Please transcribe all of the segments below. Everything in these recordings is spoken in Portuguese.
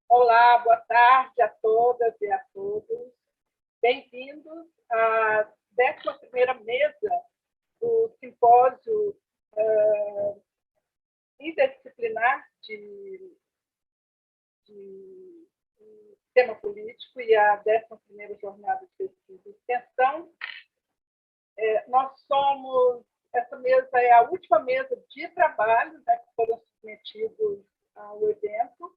Olá, boa tarde a todas e a todos. Bem-vindos à 11ª mesa do simpósio interdisciplinar de sistema político e a 11ª jornada de pesquisa e extensão. Essa mesa é a última mesa de trabalho, né, que foram submetidos ao evento.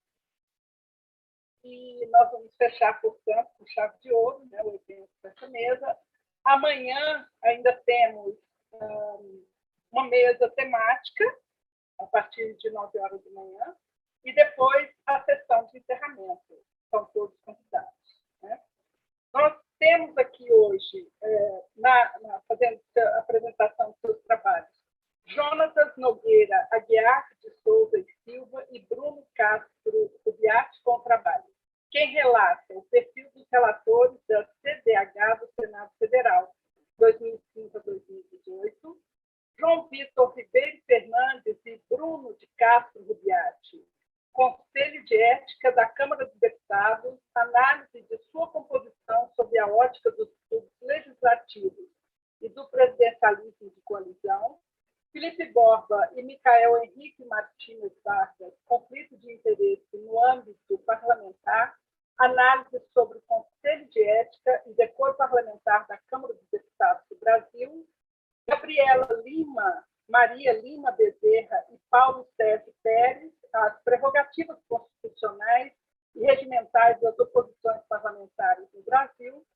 E nós vamos fechar, portanto, com chave de ouro, né, o evento dessa mesa. Amanhã ainda temos uma mesa temática, a partir de 9 horas da manhã, e depois a sessão de encerramento. São todos convidados. Né? Nós temos aqui hoje, fazendo a apresentação dos seus trabalhos, Jonatas Nogueira Aguiar de Souza e Silva e Bruno Castro Rubiati com o trabalho. Quem relata o perfil dos relatores da CDH do Senado Federal, 2005 a 2018, João Vitor Ribeiro Fernandes e Bruno de Castro Rubiati, Conselho de Ética da Câmara dos Deputados, análise de sua composição sob a ótica dos estudos legislativos e do presidencialismo de coalizão, Felipe Borba e Micael Henrique Martínez Vargas, conflito de interesse no âmbito parlamentar, análise sobre o Conselho de Ética e decoro parlamentar da Câmara dos Deputados do Brasil, Gabriela Lima, Maria Lima Bezerra e Paulo Sérgio Pérez, as prerrogativas constitucionais e regimentais das oposições parlamentares no Brasil,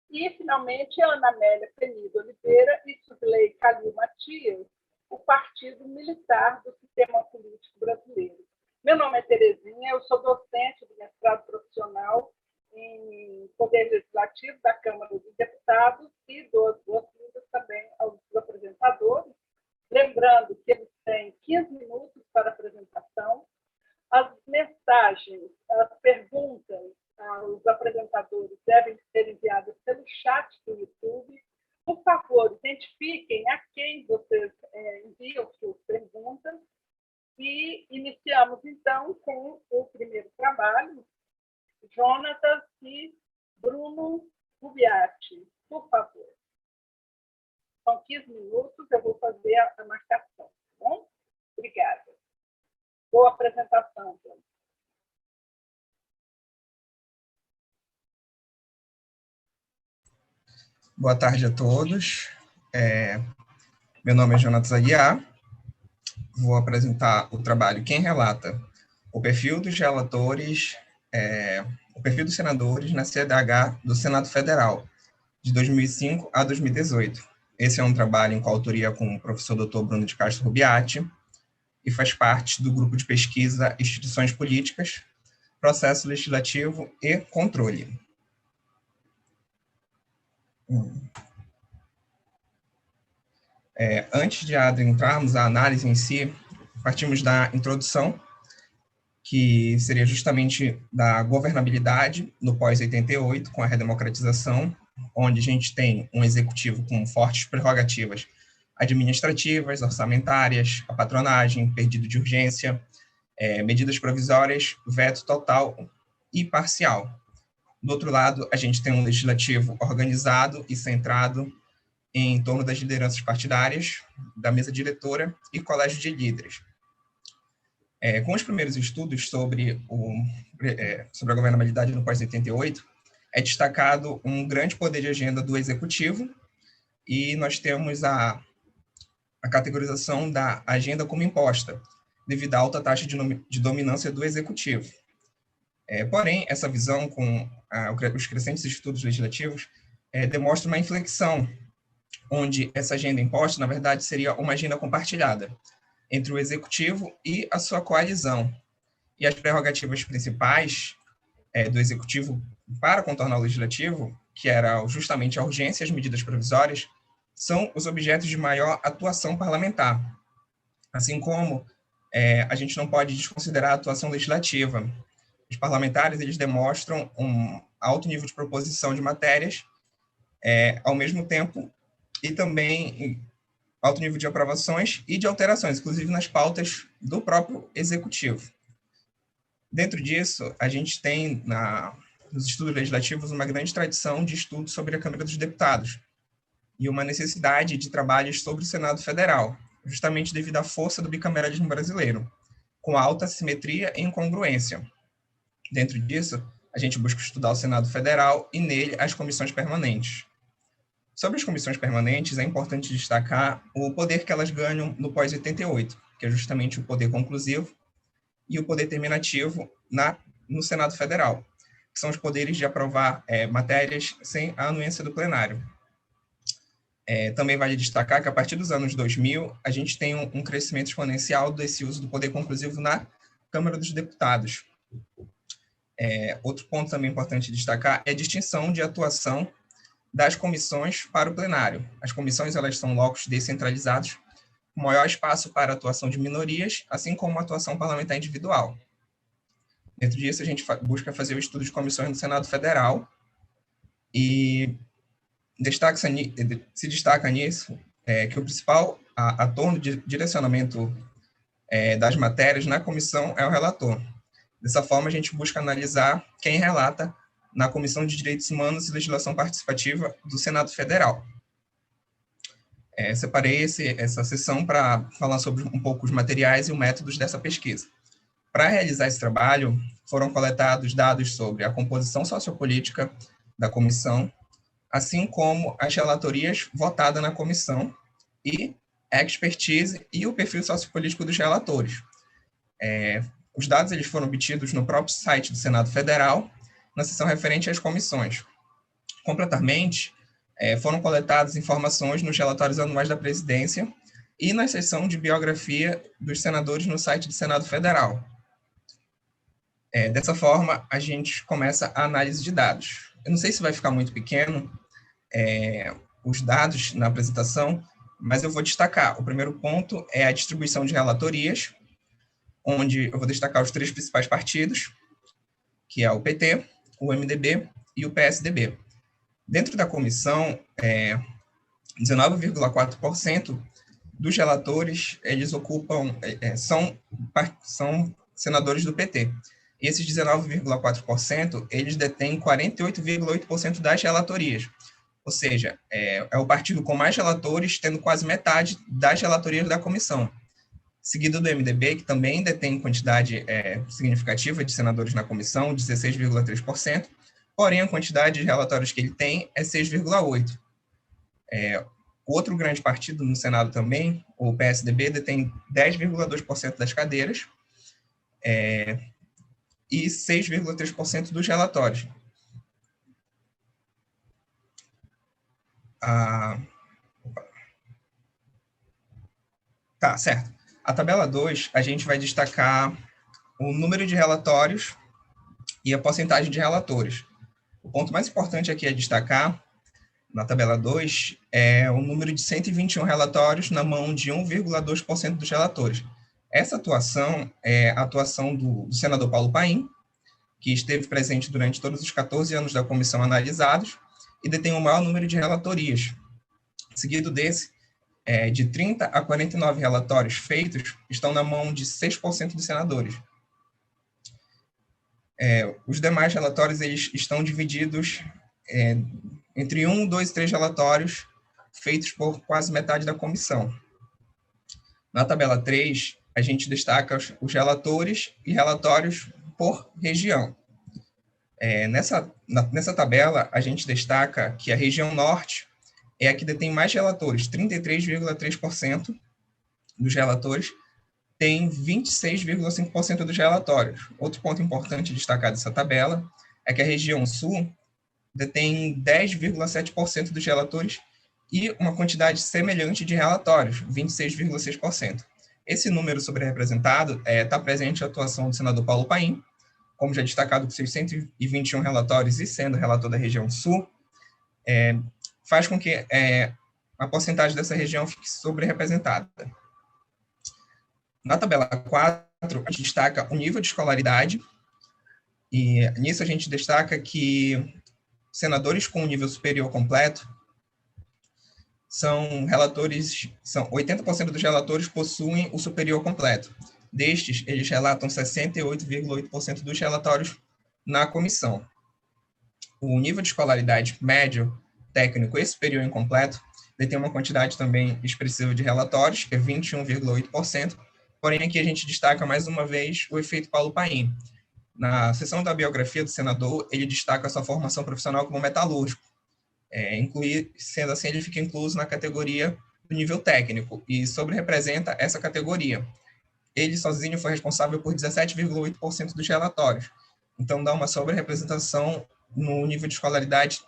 e, finalmente, Ana Amélia Penido Oliveira e Subley Calil Matias, o Partido Militar do Sistema Político Brasileiro. Meu nome é Terezinha, eu sou docente do mestrado profissional em Poder Legislativo da Câmara dos Deputados e dou as boas-vindas também aos apresentadores, lembrando que eles têm 15 minutos para a apresentação. As mensagens, as perguntas aos apresentadores devem ser enviadas pelo chat do YouTube. Por favor, identifiquem a quem vocês enviam suas perguntas. E iniciamos, então, com o primeiro trabalho, Jonatas e Bruno Rubiati. Por favor. São 15 minutos, eu vou fazer a marcação. Tá bom? Obrigada. Boa apresentação, Bruno. Boa tarde a todos. Meu nome é Jonatas Aguiar. Vou apresentar o trabalho Quem Relata? O perfil dos relatores, o perfil dos senadores na CDH do Senado Federal, de 2005 a 2018. Esse é um trabalho em coautoria com o professor Dr. Bruno de Castro Rubiati e faz parte do grupo de pesquisa Instituições Políticas, Processo Legislativo e Controle. Antes de adentrarmos a análise em si, partimos da introdução, que seria justamente da governabilidade no pós-88, com a redemocratização, onde a gente tem um executivo com fortes prerrogativas administrativas, orçamentárias, a patronagem, pedido de urgência, medidas provisórias, veto total e parcial. Do outro lado, a gente tem um legislativo organizado e centrado em torno das lideranças partidárias, da mesa diretora e colégio de líderes. Com os primeiros estudos sobre a governabilidade no pós-88, é destacado um grande poder de agenda do executivo e nós temos a categorização da agenda como imposta, devido à alta taxa de dominância do executivo. Porém, essa visão com os crescentes estudos legislativos demonstra uma inflexão, onde essa agenda imposta, na verdade, seria uma agenda compartilhada entre o executivo e a sua coalizão. E as prerrogativas principais do executivo para contornar o legislativo, que era justamente a urgência e as medidas provisórias, são os objetos de maior atuação parlamentar. Assim como a gente não pode desconsiderar a atuação legislativa. Os parlamentares, eles demonstram um alto nível de proposição de matérias, ao mesmo tempo, e também alto nível de aprovações e de alterações, inclusive nas pautas do próprio executivo. Dentro disso, a gente tem, nos estudos legislativos, uma grande tradição de estudo sobre a Câmara dos Deputados e uma necessidade de trabalhos sobre o Senado Federal, justamente devido à força do bicameralismo brasileiro, com alta simetria e incongruência. Dentro disso, a gente busca estudar o Senado Federal e, nele, as comissões permanentes. Sobre as comissões permanentes, é importante destacar o poder que elas ganham no pós-88, que é justamente o poder conclusivo e o poder terminativo no Senado Federal, que são os poderes de aprovar matérias sem a anuência do plenário. Também vale destacar que, a partir dos anos 2000, a gente tem um crescimento exponencial desse uso do poder conclusivo na Câmara dos Deputados. Outro ponto também importante destacar é a distinção de atuação das comissões para o plenário. As comissões, elas são locos descentralizados, com maior espaço para a atuação de minorias, assim como a atuação parlamentar individual. Dentro disso, a gente busca fazer o estudo de comissões no Senado Federal e se destaca nisso que o principal ator de direcionamento das matérias na comissão é o relator. Dessa forma, a gente busca analisar quem relata na Comissão de Direitos Humanos e Legislação Participativa do Senado Federal. Separei essa sessão para falar sobre um pouco os materiais e os métodos dessa pesquisa. Para realizar esse trabalho, foram coletados dados sobre a composição sociopolítica da comissão, assim como as relatorias votadas na comissão e a expertise e o perfil sociopolítico dos relatores. Os dados eles foram obtidos no próprio site do Senado Federal, na seção referente às comissões. Complementarmente, foram coletadas informações nos relatórios anuais da presidência e na seção de biografia dos senadores no site do Senado Federal. Dessa forma, a gente começa a análise de dados. Eu não sei se vai ficar muito pequeno os dados na apresentação, mas eu vou destacar. O primeiro ponto é a distribuição de relatorias, onde eu vou destacar os 3 principais partidos, que é o PT, o MDB e o PSDB. Dentro da comissão, 19,4% dos relatores, eles ocupam, são senadores do PT. E esses 19,4%, eles detêm 48,8% das relatorias. Ou seja, é o partido com mais relatores, tendo quase metade das relatorias da comissão. Seguido do MDB, que também detém quantidade significativa de senadores na comissão, 16,3%, porém a quantidade de relatórios que ele tem é 6,8%. Outro grande partido no Senado também, o PSDB, detém 10,2% das cadeiras e 6,3% dos relatórios. Tá, certo. A tabela 2, a gente vai destacar o número de relatórios e a porcentagem de relatores. O ponto mais importante aqui a destacar, na tabela 2, é o número de 121 relatórios na mão de 1,2% dos relatores. Essa atuação é a atuação do senador Paulo Paim, que esteve presente durante todos os 14 anos da comissão analisados e detém o maior número de relatorias. Seguido desse, de 30 a 49 relatórios feitos estão na mão de 6% dos senadores. Os demais relatórios eles estão divididos entre 1, 2 e 3 relatórios feitos por quase metade da comissão. Na tabela 3, a gente destaca os relatores e relatórios por região. Nessa tabela, a gente destaca que a região norte é a que detém mais relatores, 33,3% dos relatores, tem 26,5% dos relatórios. Outro ponto importante destacar dessa tabela é que a região sul detém 10,7% dos relatores e uma quantidade semelhante de relatórios, 26,6%. Esse número sobre-representado está presente a atuação do senador Paulo Paim, como já destacado, com 621 relatórios e sendo relator da região sul, faz com que a porcentagem dessa região fique sobre-representada. Na tabela 4, a gente destaca o nível de escolaridade, e nisso a gente destaca que senadores com nível superior completo são 80% dos relatores possuem o superior completo. Destes, eles relatam 68,8% dos relatórios na comissão. O nível de escolaridade médio, técnico e superior incompleto detém uma quantidade também expressiva de relatórios, que é 21,8%, porém aqui a gente destaca mais uma vez o efeito Paulo Paim. Na seção da biografia do senador, ele destaca a sua formação profissional como metalúrgico. Sendo assim, ele fica incluso na categoria do nível técnico e sobre-representa essa categoria. Ele sozinho foi responsável por 17,8% dos relatórios. Então, dá uma sobre-representação no nível de escolaridade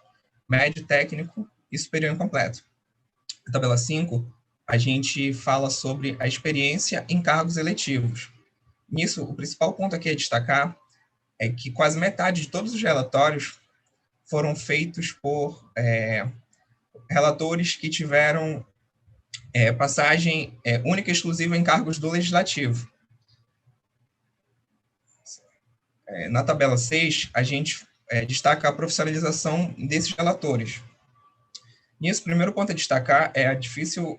médio, técnico e superior incompleto. Na tabela 5, a gente fala sobre a experiência em cargos eletivos. Nisso, o principal ponto aqui a destacar é que quase metade de todos os relatórios foram feitos por relatores que tiveram passagem única e exclusiva em cargos do Legislativo. Na tabela 6, a gente destaca a profissionalização desses relatores. Nisso, o primeiro ponto a destacar é a difícil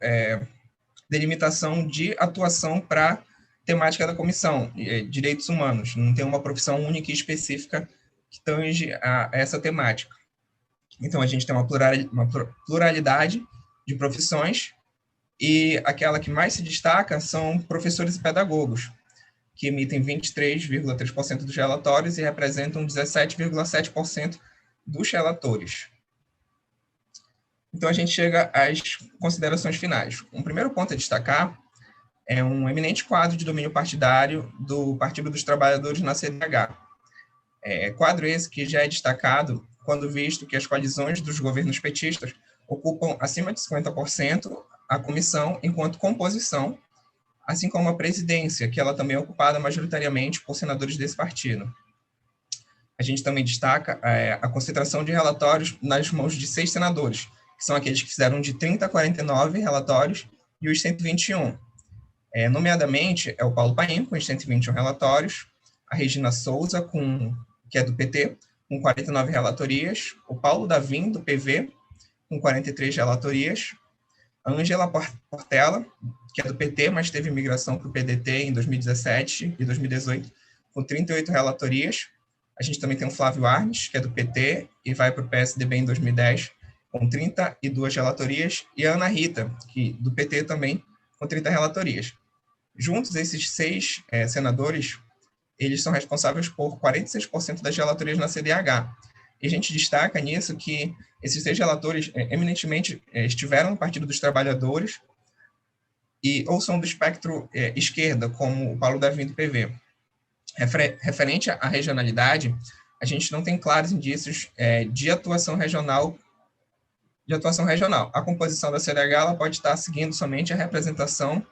delimitação de atuação para a temática da comissão, direitos humanos. Não tem uma profissão única e específica que tange a essa temática. Então, a gente tem uma pluralidade de profissões e aquela que mais se destaca são professores e pedagogos, que emitem 23,3% dos relatórios e representam 17,7% dos relatores. Então, a gente chega às considerações finais. Um primeiro ponto a destacar é um eminente quadro de domínio partidário do Partido dos Trabalhadores na CDH. Quadro esse que já é destacado quando visto que as coalizões dos governos petistas ocupam acima de 50% a comissão enquanto composição, assim como a presidência, que ela também é ocupada majoritariamente por senadores desse partido. A gente também destaca a concentração de relatórios nas mãos de 6 senadores, que são aqueles que fizeram de 30 a 49 relatórios, e os 121. Nomeadamente, é o Paulo Paim, com os 121 relatórios, a Regina Souza, que é do PT, com 49 relatorias, o Paulo Davim, do PV, com 43 relatorias, a Ângela Portela, que é do PT, mas teve migração para o PDT em 2017 e 2018, com 38 relatorias. A gente também tem o Flávio Arnes, que é do PT, e vai para o PSDB em 2010, com 32 relatorias, e a Ana Rita, do PT também, com 30 relatorias. Juntos, esses 6 senadores, eles são responsáveis por 46% das relatorias na CDH. E a gente destaca nisso que esses 6 relatores eminentemente estiveram no Partido dos Trabalhadores ou são do espectro esquerda, como o Paulo Davim do PV. Referente à regionalidade, a gente não tem claros indícios de atuação regional. A composição da CDH ela pode estar seguindo somente a representação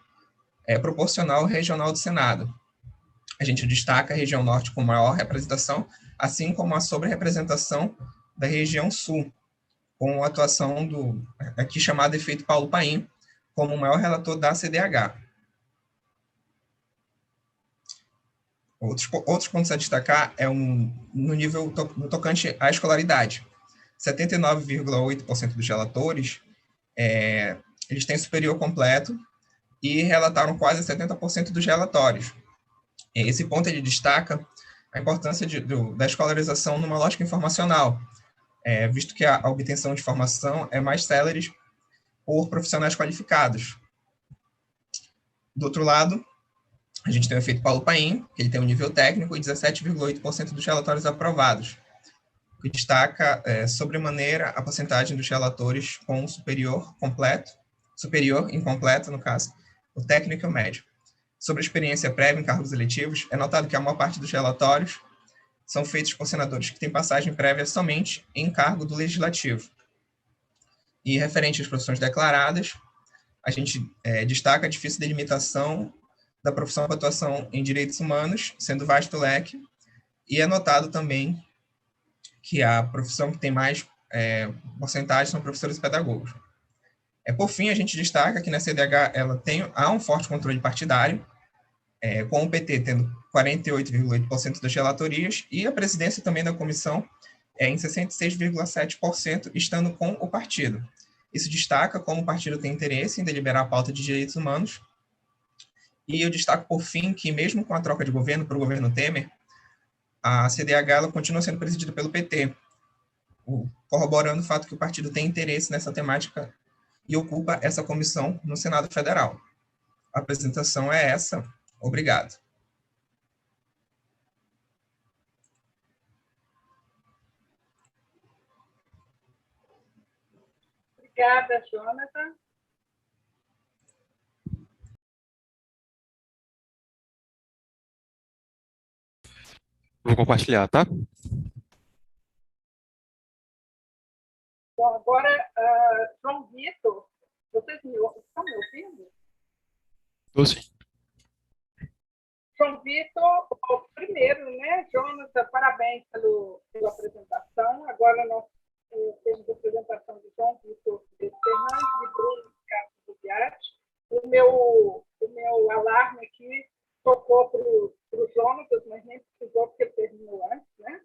proporcional regional do Senado. A gente destaca a região norte com maior representação, assim como a sobre-representação da região sul, com a atuação do aqui chamado efeito Paulo Paim, como o maior relator da CDH. Outros pontos a destacar no nível no tocante à escolaridade. 79,8% dos relatores eles têm superior completo e relataram quase 70% dos relatórios. Esse ponto ele destaca a importância da escolarização numa lógica informacional, visto que a obtenção de informação é mais célere por profissionais qualificados. Do outro lado, a gente tem o efeito Paulo Paim, que ele tem um nível técnico e 17,8% dos relatórios aprovados, que destaca sobremaneira a porcentagem dos relatores com superior incompleto, no caso, o técnico e o médio. Sobre a experiência prévia em cargos eletivos, é notado que a maior parte dos relatórios são feitos por senadores que têm passagem prévia somente em cargo do Legislativo. E referente às profissões declaradas, a gente destaca a difícil delimitação da profissão com atuação em direitos humanos, sendo vasto o leque, e é notado também que a profissão que tem mais porcentagem são professores e pedagogos. Por fim, a gente destaca que na CDH há um forte controle partidário, com o PT tendo 48,8% das relatorias e a presidência também da comissão em 66,7%, estando com o partido. Isso destaca como o partido tem interesse em deliberar a pauta de direitos humanos E eu destaco, por fim, que mesmo com a troca de governo para o governo Temer, a CDH ela continua sendo presidida pelo PT, corroborando o fato que o partido tem interesse nessa temática e ocupa essa comissão no Senado Federal. A apresentação é essa. Obrigado. Obrigada, Jonathan. Vou compartilhar, tá? Bom, agora, João Vitor, vocês estão me ouvindo? Estou sim. João Vitor, primeiro, né, Jonathan, parabéns pela apresentação. Agora nós temos a apresentação de João Vitor Fernandes e Bruno Castro Bugiatti. O meu alarme aqui tocou para o Jonathan, mas nem precisou, porque ele terminou antes, né?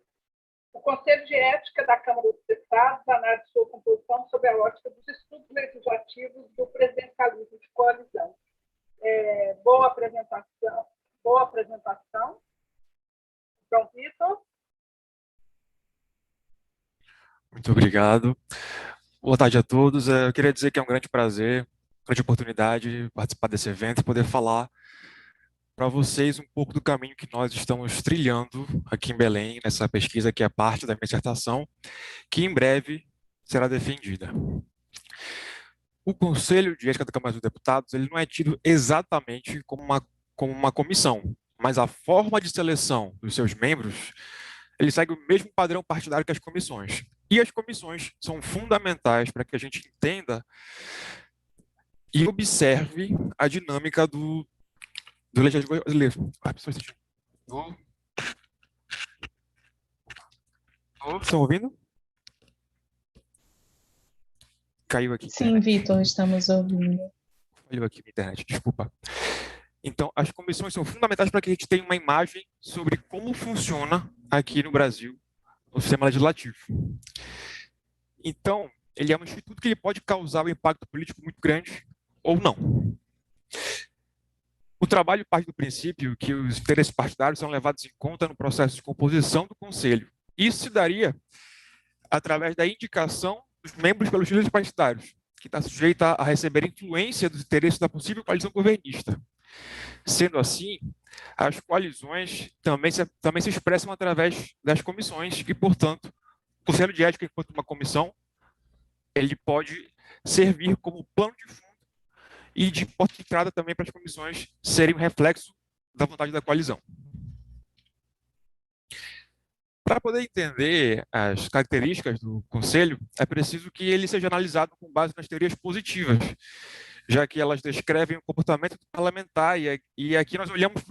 O Conselho de Ética da Câmara dos Deputados analisou sua composição sob a ótica dos estudos legislativos do presidencialismo de coalizão. Boa apresentação. João Vitor. Muito obrigado. Boa tarde a todos. Eu queria dizer que é um grande prazer, grande oportunidade participar desse evento e poder falar para vocês um pouco do caminho que nós estamos trilhando aqui em Belém, nessa pesquisa que é parte da minha dissertação, que em breve será defendida. O Conselho de Ética da Câmara dos Deputados ele não é tido exatamente como uma comissão, mas a forma de seleção dos seus membros ele segue o mesmo padrão partidário que as comissões. E as comissões são fundamentais para que a gente entenda e observe a dinâmica do legislativo brasileiro. Estão ouvindo? Caiu aqui. Sim, Vitor, estamos ouvindo. Caiu aqui na internet, desculpa. Então, as comissões são fundamentais para que a gente tenha uma imagem sobre como funciona aqui no Brasil o sistema legislativo. Então, ele é um instituto que ele pode causar um impacto político muito grande ou não. O trabalho parte do princípio que os interesses partidários são levados em conta no processo de composição do Conselho. Isso se daria através da indicação dos membros pelos líderes partidários, que está sujeita a receber influência dos interesses da possível coalizão governista. Sendo assim, as coalizões também se expressam através das comissões e, portanto, o Conselho de Ética, enquanto uma comissão, ele pode servir como plano de fundo e de porta de entrada também para as comissões serem um reflexo da vontade da coalizão. Para poder entender as características do Conselho, é preciso que ele seja analisado com base nas teorias positivas, já que elas descrevem o comportamento do parlamentar, e aqui nós olhamos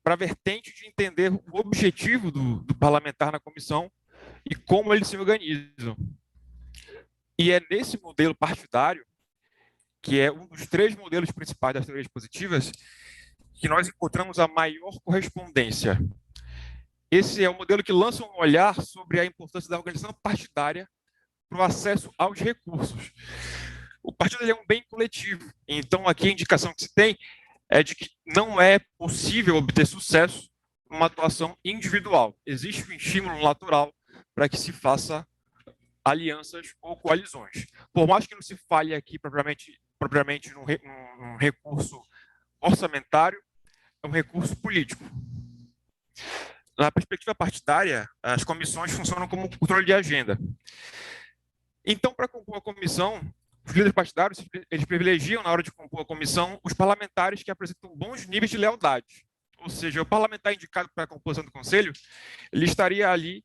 para a vertente de entender o objetivo do parlamentar na comissão e como eles se organizam. E é nesse modelo partidário, que é um dos três modelos principais das teorias positivas, que nós encontramos a maior correspondência. Esse é o modelo que lança um olhar sobre a importância da organização partidária para o acesso aos recursos. O partido é um bem coletivo, então aqui a indicação que se tem é de que não é possível obter sucesso numa atuação individual. Existe um estímulo natural para que se faça alianças ou coalizões. Por mais que não se fale aqui propriamente num recurso orçamentário, é um recurso político. Na perspectiva partidária, as comissões funcionam como controle de agenda. Então, para compor a comissão, os líderes partidários eles privilegiam, na hora de compor a comissão, os parlamentares que apresentam bons níveis de lealdade. Ou seja, o parlamentar indicado para a composição do conselho, ele estaria ali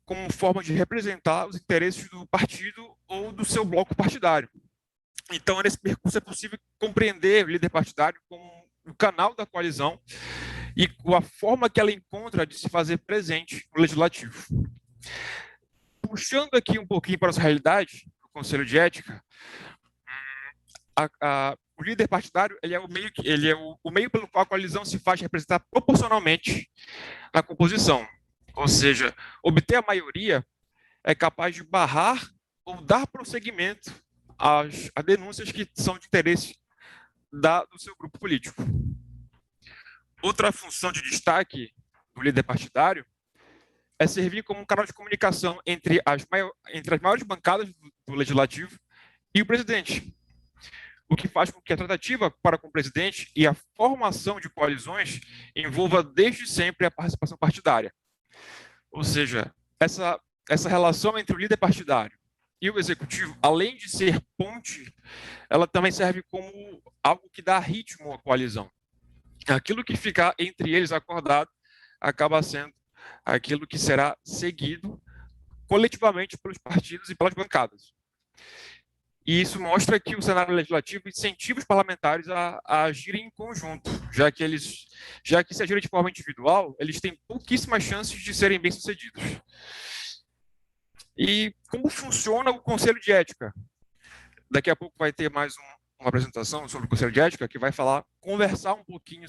como forma de representar os interesses do partido ou do seu bloco partidário. Então, nesse percurso é possível compreender o líder partidário como o canal da coalizão e a forma que ela encontra de se fazer presente no legislativo. Puxando aqui um pouquinho para a nossa realidade, o Conselho de Ética, o líder partidário ele é o meio pelo qual a coalizão se faz representar proporcionalmente na composição. Ou seja, obter a maioria é capaz de barrar ou dar prosseguimento a denúncias que são de interesse do seu grupo político. Outra função de destaque do líder partidário é servir como um canal de comunicação entre as maiores bancadas do Legislativo e o presidente, o que faz com que a tratativa para com o presidente e a formação de coalizões envolva desde sempre a participação partidária. Ou seja, essa relação entre o líder partidário e o executivo, além de ser ponte, ela também serve como algo que dá ritmo à coalizão. Aquilo que ficar entre eles acordado acaba sendo aquilo que será seguido coletivamente pelos partidos e pelas bancadas. E isso mostra que o cenário legislativo incentiva os parlamentares a agirem em conjunto, já que se agirem de forma individual, eles têm pouquíssimas chances de serem bem-sucedidos. E como funciona o Conselho de Ética? Daqui a pouco vai ter mais uma apresentação sobre o Conselho de Ética, que vai conversar um pouquinho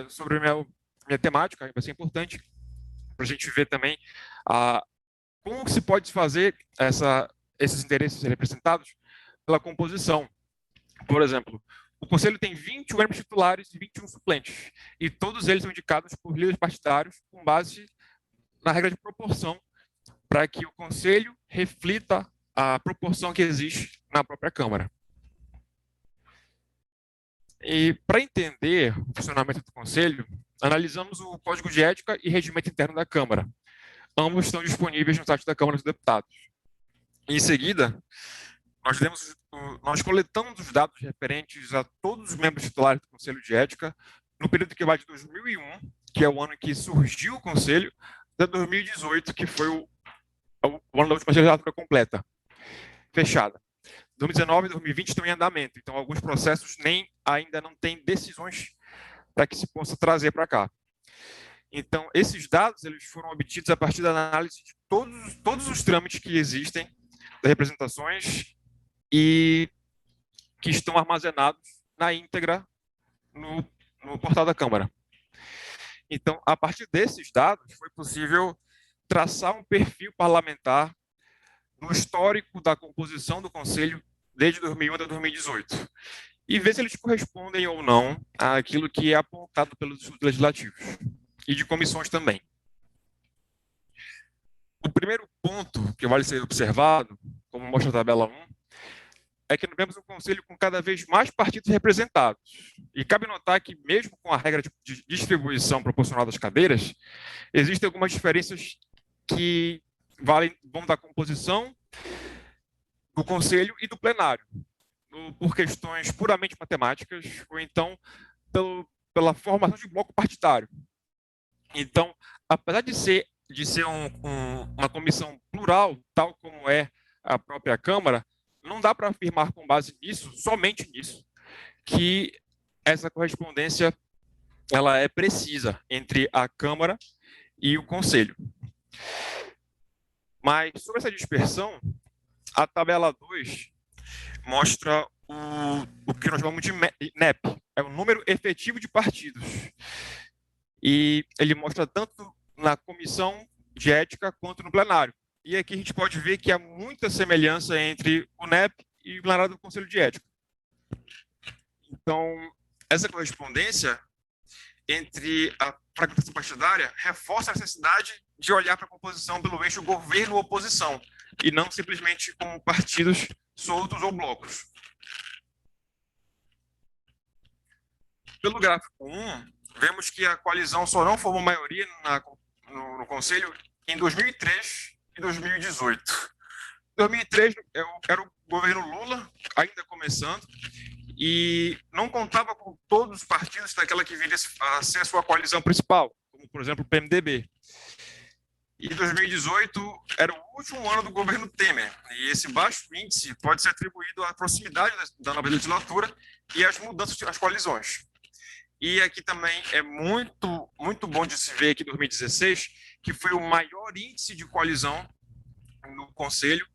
sobre a minha temática, vai ser importante para a gente ver também como se pode fazer esses interesses representados pela composição. Por exemplo, o Conselho tem 21 membros titulares e 21 suplentes, e todos eles são indicados por líderes partidários com base na regra de proporção, para que o Conselho reflita a proporção que existe na própria Câmara. E para entender o funcionamento do Conselho, analisamos o Código de Ética e Regimento Interno da Câmara. Ambos estão disponíveis no site da Câmara dos Deputados. Em seguida, nós coletamos os dados referentes a todos os membros titulares do Conselho de Ética no período que vai de 2001, que é o ano em que surgiu o Conselho, até 2018, que foi o ano da última legislatura completa, fechada. 2019 e 2020 estão em andamento, então alguns processos ainda não têm decisões para que se possa trazer para cá. Então, esses dados eles foram obtidos a partir da análise de todos os trâmites que existem das representações e que estão armazenados na íntegra no portal da Câmara. Então, a partir desses dados, foi possível traçar um perfil parlamentar no histórico da composição do Conselho desde 2001 até 2018 e ver se eles correspondem ou não àquilo que é apontado pelos estudos legislativos e de comissões também. O primeiro ponto que vale ser observado, como mostra a tabela 1, é que nós temos um Conselho com cada vez mais partidos representados. E cabe notar que, mesmo com a regra de distribuição proporcional das cadeiras, existem algumas diferenças que vão da composição do Conselho e do plenário, por questões puramente matemáticas, ou então pela formação de bloco partidário. Então, apesar de ser uma comissão plural, tal como é a própria Câmara, não dá para afirmar com base nisso, somente nisso, que essa correspondência ela é precisa entre a Câmara e o Conselho. Mas, sobre essa dispersão, a tabela 2 mostra o que nós chamamos de NEP, é o número efetivo de partidos. E ele mostra tanto na comissão de ética quanto no plenário. E aqui a gente pode ver que há muita semelhança entre o NEP e o plenário do Conselho de Ética. Então, essa correspondência entre a fragmentação partidária reforça a necessidade de olhar para a composição pelo eixo governo-oposição, e não simplesmente como partidos soltos ou blocos. Pelo gráfico 1, vemos que a coalizão só não formou maioria no Conselho em 2003 e 2018. Em 2003 era o governo Lula, ainda começando, e não contava com todos os partidos daquela que viria a ser a sua coalizão principal, como, por exemplo, o PMDB. E 2018 era o último ano do governo Temer, e esse baixo índice pode ser atribuído à proximidade da nova legislatura e às mudanças das coalizões. E aqui também é muito bom de se ver aqui em 2016, que foi o maior índice de coalizão no Conselho,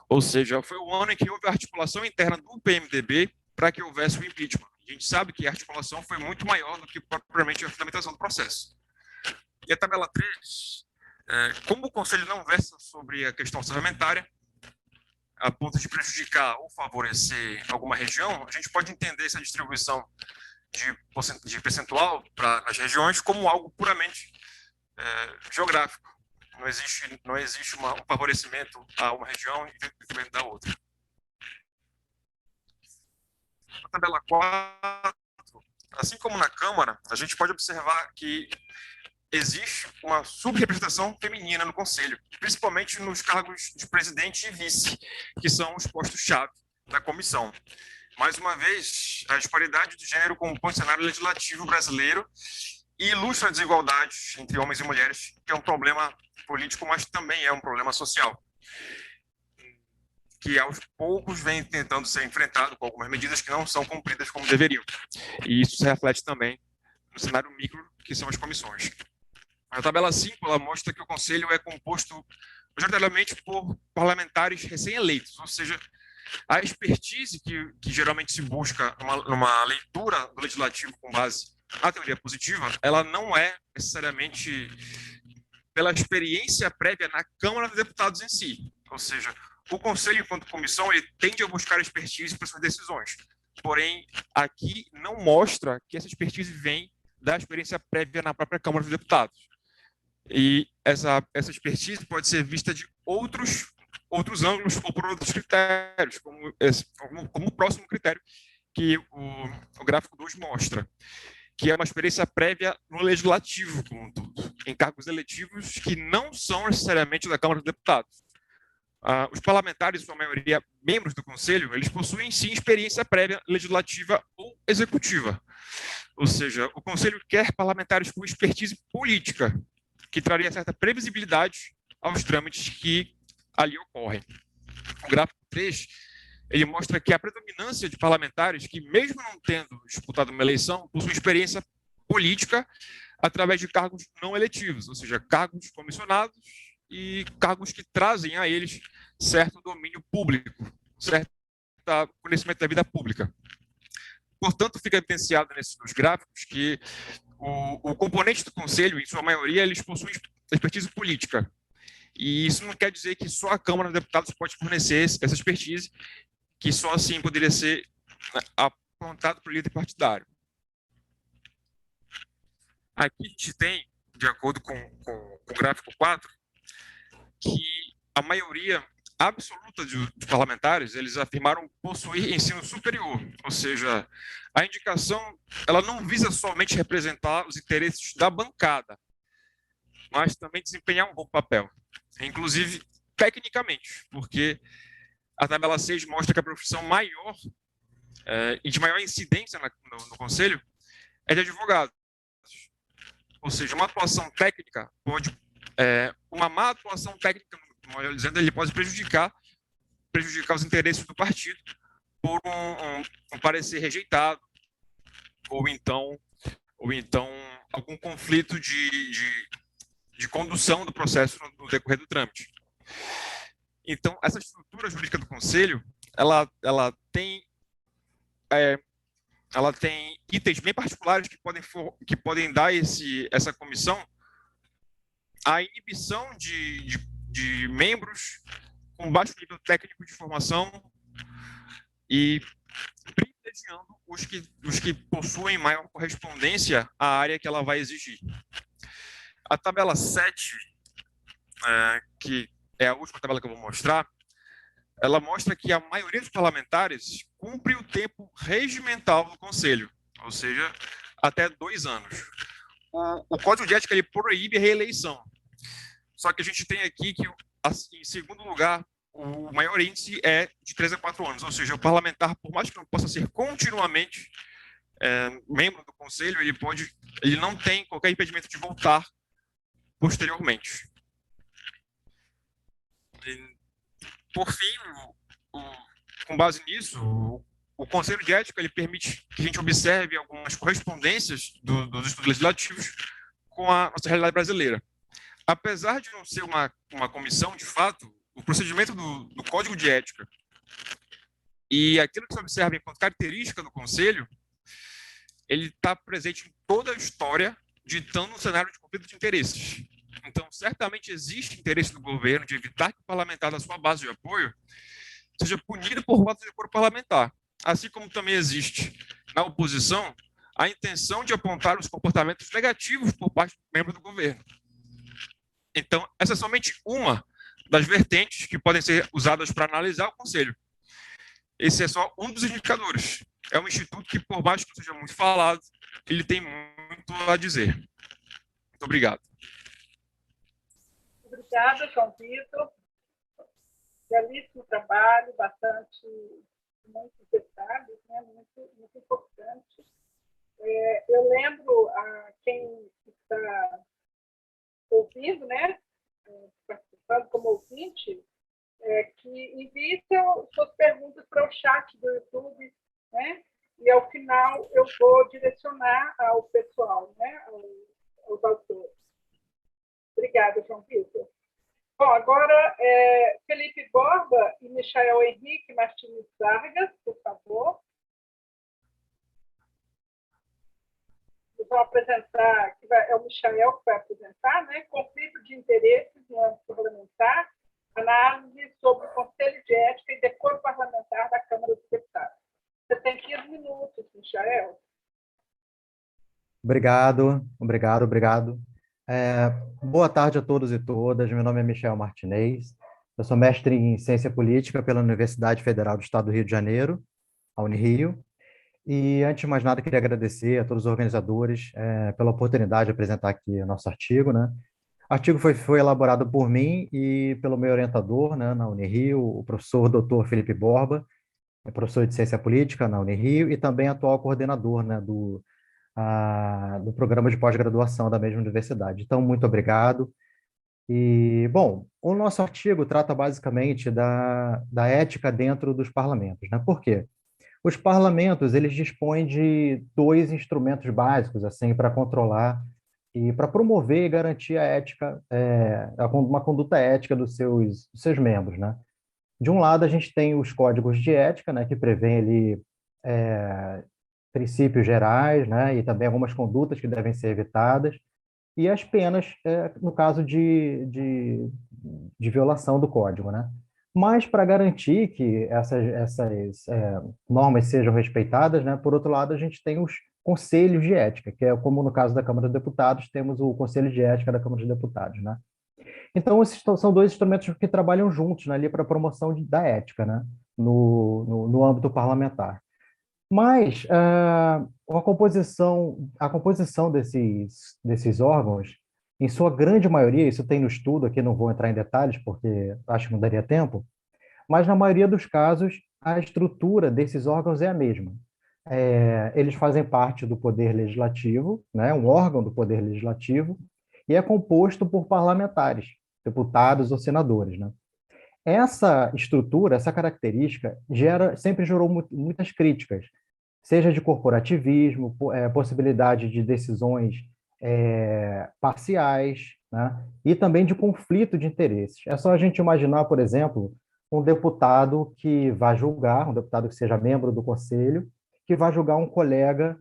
ou seja, foi o ano em que houve a articulação interna do PMDB para que houvesse o impeachment. A gente sabe que a articulação foi muito maior do que propriamente a fundamentação do processo. E a tabela 3, como o Conselho não versa sobre a questão orçamentária, a ponto de prejudicar ou favorecer alguma região, a gente pode entender essa distribuição de percentual para as regiões como algo puramente geográfico. Não existe um favorecimento a uma região em detrimento da outra. Na tabela 4, assim como na Câmara, a gente pode observar que existe uma subrepresentação feminina no Conselho, principalmente nos cargos de presidente e vice, que são os postos-chave da comissão. Mais uma vez, a disparidade de gênero compõe o cenário legislativo brasileiro e ilustra a desigualdade entre homens e mulheres, que é um problema político, mas também é um problema social, que aos poucos vem tentando ser enfrentado com algumas medidas que não são cumpridas como deveriam. E isso se reflete também no cenário micro, que são as comissões. A tabela 5, ela mostra que o Conselho é composto majoritariamente por parlamentares recém-eleitos, ou seja, a expertise que geralmente se busca numa leitura do legislativo com base na teoria positiva, ela não é necessariamente pela experiência prévia na Câmara dos Deputados em si. Ou seja, o Conselho, enquanto comissão, ele tende a buscar expertise para suas decisões. Porém, aqui não mostra que essa expertise vem da experiência prévia na própria Câmara dos Deputados. E essa expertise pode ser vista de outros ângulos ou por outros critérios, como o próximo critério que o gráfico 2 mostra, que é uma experiência prévia no legislativo como um todo, em cargos eletivos que não são necessariamente da Câmara dos Deputados. Os parlamentares, sua maioria membros do Conselho, eles possuem sim experiência prévia legislativa ou executiva. Ou seja, o Conselho quer parlamentares com expertise política, que traria certa previsibilidade aos trâmites que ali ocorrem. O gráfico 3, ele mostra que a predominância de parlamentares que, mesmo não tendo disputado uma eleição, possuem experiência política através de cargos não eletivos, ou seja, cargos comissionados e cargos que trazem a eles certo domínio público, certo conhecimento da vida pública. Portanto, fica evidenciado nesses dois gráficos que o componente do Conselho, em sua maioria, eles possuem expertise política. E isso não quer dizer que só a Câmara dos Deputados pode fornecer essa expertise, que só assim poderia ser apontado para o líder partidário. Aqui a gente tem, de acordo com o gráfico 4, que a maioria absoluta de parlamentares, eles afirmaram possuir ensino superior, ou seja, a indicação ela não visa somente representar os interesses da bancada, mas também desempenhar um bom papel, inclusive tecnicamente, porque a tabela 6 mostra que a profissão maior e de maior incidência no Conselho é de advogado. Ou seja, uma atuação técnica pode, uma má atuação técnica, melhor dizendo, ele pode prejudicar os interesses do partido por um parecer rejeitado, ou então algum conflito de condução do processo no decorrer do trâmite. Então, essa estrutura jurídica do Conselho, ela tem itens bem particulares que podem dar essa comissão a inibição de membros com baixo nível técnico de formação e privilegiando os que possuem maior correspondência à área que ela vai exigir. A tabela 7, que é a última tabela que eu vou mostrar, ela mostra que a maioria dos parlamentares cumpre o tempo regimental do Conselho, ou seja, até 2 anos. O Código de Ética ele proíbe a reeleição. Só que a gente tem aqui que, em segundo lugar, o maior índice é de 3 a 4 anos, ou seja, o parlamentar, por mais que não possa ser continuamente membro do Conselho, ele não tem qualquer impedimento de voltar posteriormente. Por fim, com base nisso, o Conselho de Ética ele permite que a gente observe algumas correspondências dos estudos legislativos com a nossa realidade brasileira. Apesar de não ser uma comissão, de fato, o procedimento do Código de Ética e aquilo que se observa enquanto característica do Conselho, ele está presente em toda a história, ditando um cenário de conflito de interesses. Então, certamente existe interesse do governo de evitar que o parlamentar da sua base de apoio seja punido por falta de decoro parlamentar. Assim como também existe na oposição a intenção de apontar os comportamentos negativos por parte do membro do governo. Então, essa é somente uma das vertentes que podem ser usadas para analisar o Conselho. Esse é só um dos indicadores. É um instituto que, por mais que não seja muito falado, ele tem muito a dizer. Muito obrigado. Obrigada, João Vitor. Belíssimo trabalho, muitos detalhes, né? Muito importante. Eu lembro a quem está ouvindo, né? Participando como ouvinte, que envie suas perguntas para o chat do YouTube, né? E ao final eu vou direcionar ao pessoal, né? Aos autores. Obrigada, João Vitor. Bom, agora Felipe Borba e Michael Henrique Martins Vargas, por favor. Eles vão apresentar, é o Michael que vai apresentar, né? Conflito de interesses no âmbito parlamentar, análise sobre o Conselho de Ética e Decoro Parlamentar da Câmara dos Deputados. Você tem 15 minutos, Michael. Obrigado. Boa tarde a todos e todas. Meu nome é Michel Martinez. Eu sou mestre em Ciência Política pela Universidade Federal do Estado do Rio de Janeiro, a Unirio. E, antes de mais nada, queria agradecer a todos os organizadores pela oportunidade de apresentar aqui o nosso artigo, né? O artigo foi elaborado por mim e pelo meu orientador, né, na Unirio, o professor Dr. Felipe Borba, professor de Ciência Política na Unirio e também atual coordenador, né, do programa de pós-graduação da mesma universidade. Então, muito obrigado. E, bom, o nosso artigo trata basicamente da ética dentro dos parlamentos, né? Por quê? Os parlamentos, eles dispõem de dois instrumentos básicos, assim, para controlar e para promover e garantir a ética, uma conduta ética dos seus membros, né? De um lado, a gente tem os códigos de ética, né, que prevêem ali princípios gerais, né, e também algumas condutas que devem ser evitadas, e as penas, no caso de violação do código, né? Mas, para garantir que essas normas sejam respeitadas, né, por outro lado, a gente tem os conselhos de ética, que é como no caso da Câmara dos Deputados, temos o Conselho de Ética da Câmara dos Deputados, né? Então, esses são dois instrumentos que trabalham juntos, né, ali para a promoção da ética, né, no âmbito parlamentar. Mas a composição desses órgãos, em sua grande maioria, isso tem no estudo, aqui não vou entrar em detalhes, porque acho que não daria tempo, mas na maioria dos casos, a estrutura desses órgãos é a mesma. Eles fazem parte do Poder Legislativo, né, um órgão do Poder Legislativo, e é composto por parlamentares, deputados ou senadores, né? Essa estrutura, essa característica, sempre gerou muitas críticas, seja de corporativismo, possibilidade de decisões parciais, né? E também de conflito de interesses. É só a gente imaginar, por exemplo, um deputado que vai julgar, um deputado que seja membro do conselho, que vai julgar um colega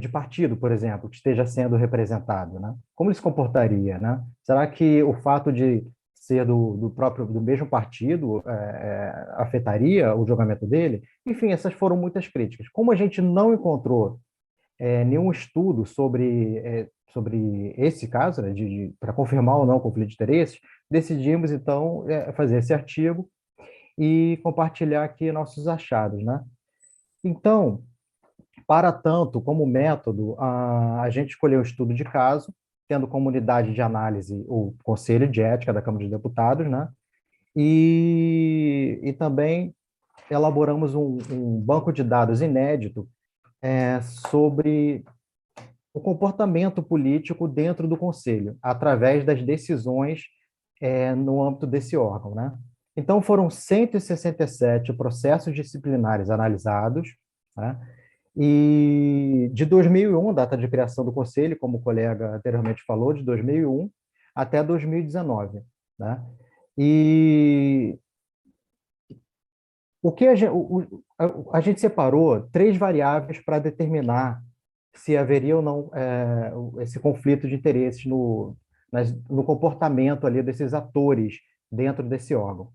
de partido, por exemplo, que esteja sendo representado, né? Como ele se comportaria, né? Será que o fato de ser do mesmo partido afetaria o julgamento dele? Enfim, essas foram muitas críticas. Como a gente não encontrou nenhum estudo sobre esse caso, né, para confirmar ou não o conflito de interesses, decidimos, então, fazer esse artigo e compartilhar aqui nossos achados, né? Então, para tanto, como método, a gente escolheu o estudo de caso, tendo como unidade de análise o Conselho de Ética da Câmara dos Deputados, né? E também elaboramos um banco de dados inédito sobre o comportamento político dentro do Conselho, através das decisões no âmbito desse órgão, né? Então, foram 167 processos disciplinares analisados, né? E de 2001, data de criação do Conselho, como o colega anteriormente falou, de 2001 até 2019, né? E o que a gente separou 3 variáveis para determinar se haveria ou não esse conflito de interesses no comportamento ali desses atores dentro desse órgão.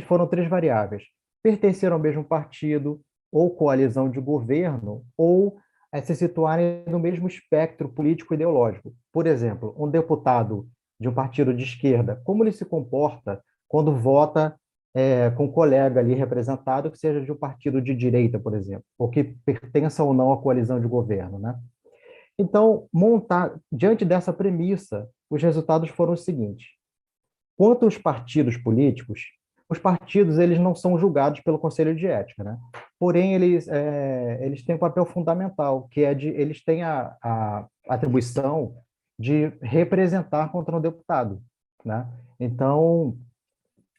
Foram 3 variáveis. pertencer ao mesmo partido ou coalizão de governo, ou se situarem no mesmo espectro político-ideológico. Por exemplo, um deputado de um partido de esquerda, como ele se comporta quando vota com um colega ali representado que seja de um partido de direita, por exemplo, ou que pertença ou não à coalizão de governo, né? Então, diante dessa premissa, os resultados foram os seguintes. Quanto aos partidos políticos, os partidos eles não são julgados pelo Conselho de Ética, né? Porém, eles têm um papel fundamental, que é eles têm a atribuição de representar contra um deputado, né? Então,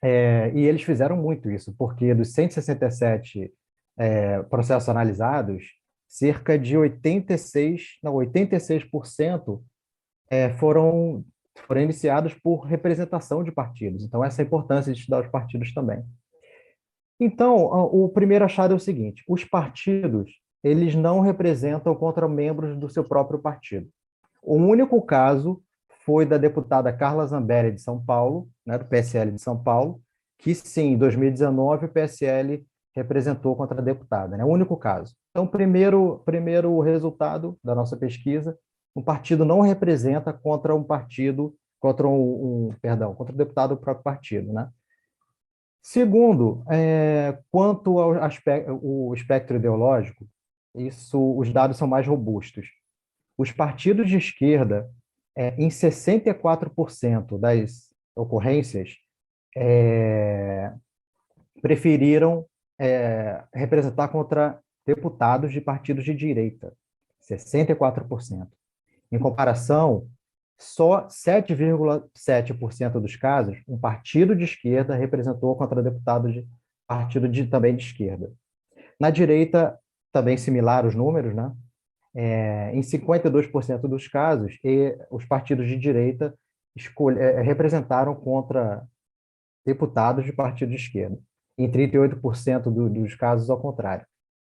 e eles fizeram muito isso, porque dos 167 processos analisados, cerca de 86% foram iniciados por representação de partidos. Então, essa é a importância de estudar os partidos também. Então, o primeiro achado é o seguinte: os partidos, eles não representam contra membros do seu próprio partido. O único caso foi da deputada Carla Zambelli, de São Paulo, né, do PSL de São Paulo, que sim, em 2019 o PSL representou contra a deputada, né? O único caso. Então, primeiro resultado da nossa pesquisa, um partido não representa contra um partido, contra contra o deputado do próprio partido, né? Segundo, quanto ao o espectro ideológico, os dados são mais robustos. Os partidos de esquerda, em 64% das ocorrências, preferiram representar contra deputados de partidos de direita, 64%. Em comparação, só 7,7% dos casos, um partido de esquerda representou contra deputados de também de esquerda. Na direita, também similar os números, né? Em 52% dos casos, os partidos de direita representaram contra deputados de partido de esquerda. Em 38% dos casos, ao contrário.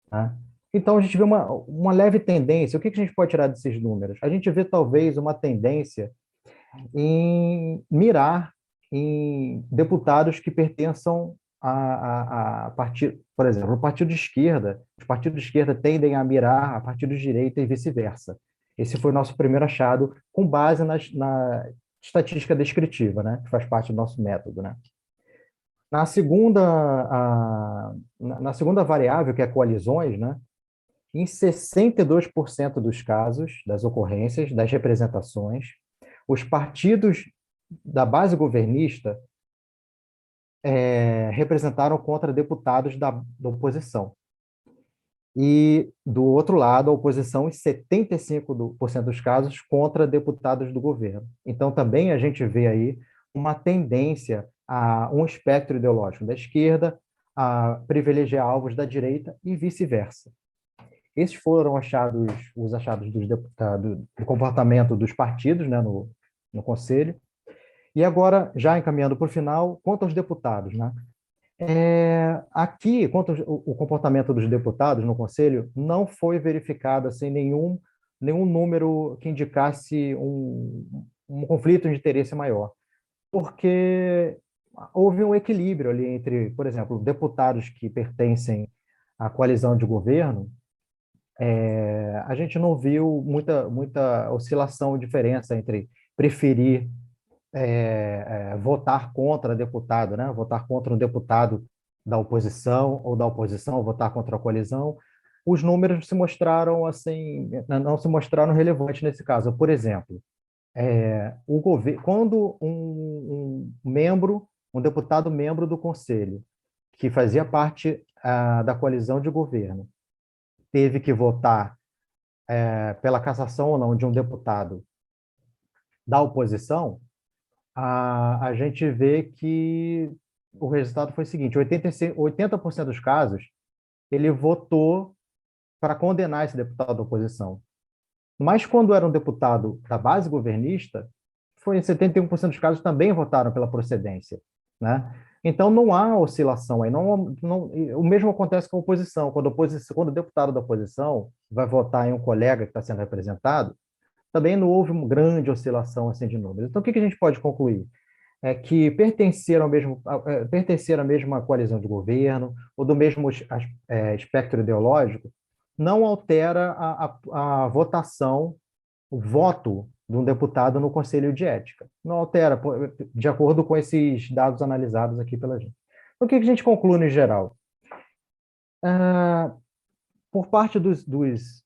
Tá? Então, a gente vê uma leve tendência. O que a gente pode tirar desses números? A gente vê, talvez, uma tendência em mirar em deputados que pertençam a partido, por exemplo, o partido de esquerda. Os partidos de esquerda tendem a mirar a partidos de direita e vice-versa. Esse foi o nosso primeiro achado, com base na estatística descritiva, né, que faz parte do nosso método, né? Na segunda variável, que é coalizões, né, em 62% dos casos, das ocorrências, das representações, os partidos da base governista representaram contra deputados da oposição. E, do outro lado, a oposição, em 75% dos casos, contra deputados do governo. Então, também a gente vê aí uma tendência a um espectro ideológico da esquerda a privilegiar alvos da direita e vice-versa. Esses foram os achados dos deputados, do comportamento dos partidos, né, no Conselho. E agora, já encaminhando para o final, quanto aos deputados, né? Aqui, quanto ao comportamento dos deputados no Conselho, não foi verificado assim, nenhum número que indicasse um conflito de interesse maior, porque houve um equilíbrio ali entre, por exemplo, deputados que pertencem à coalizão de governo. A gente não viu muita oscilação, diferença entre preferir votar contra deputado, né? Votar contra um deputado da oposição, ou da oposição votar contra a coalizão. Os números se mostraram assim, não se mostraram relevantes nesse caso. Por exemplo, quando um deputado membro do Conselho, que fazia parte da coalizão de governo, teve que votar pela cassação ou não de um deputado da oposição, a gente vê que o resultado foi o seguinte: 80% dos casos, ele votou para condenar esse deputado da oposição. Mas quando era um deputado da base governista, foi em 71% dos casos também votaram pela procedência, né? Então, não há oscilação aí. O mesmo acontece com a oposição. Quando o deputado da oposição vai votar em um colega que está sendo representado, também não houve uma grande oscilação assim de números. Então, o que a gente pode concluir? que pertenceram à mesma coalizão de governo ou do mesmo espectro ideológico, não altera a votação, o voto de um deputado no Conselho de Ética. Não altera, de acordo com esses dados analisados aqui pela gente. O que a gente conclui no geral? Por parte dos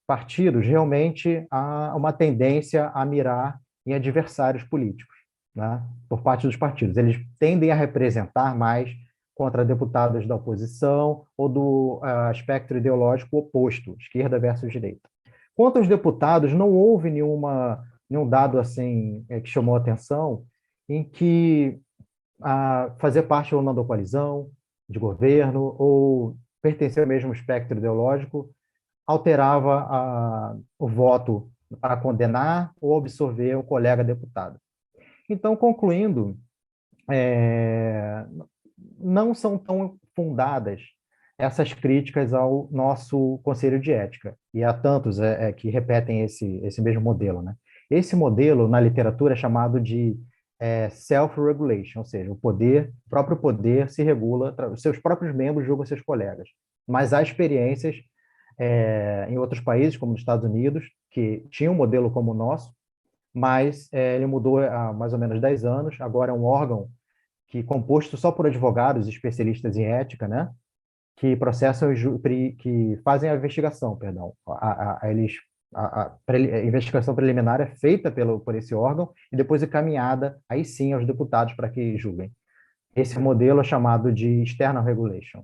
partidos, realmente há uma tendência a mirar em adversários políticos, né? Por parte dos partidos. Eles tendem a representar mais contra deputados da oposição ou do espectro ideológico oposto, esquerda versus direita. Quanto aos deputados, não houve nenhum dado assim que chamou a atenção em que fazer parte ou não da coalizão de governo ou pertencer ao mesmo espectro ideológico alterava o voto para condenar ou absolver o colega deputado. Então, concluindo, não são tão fundadas essas críticas ao nosso Conselho de Ética, e há tantos que repetem esse mesmo modelo, né? Esse modelo, na literatura, é chamado de self-regulation, ou seja, o próprio poder se regula, os seus próprios membros julgam seus colegas. Mas há experiências em outros países, como nos Estados Unidos, que tinha um modelo como o nosso, mas ele mudou há mais ou menos 10 anos, agora é um órgão composto só por advogados especialistas em ética, né? Que processam, que fazem a investigação, perdão. A investigação preliminar é feita por esse órgão e depois encaminhada, aí sim, aos deputados para que julguem. Esse modelo é chamado de external regulation.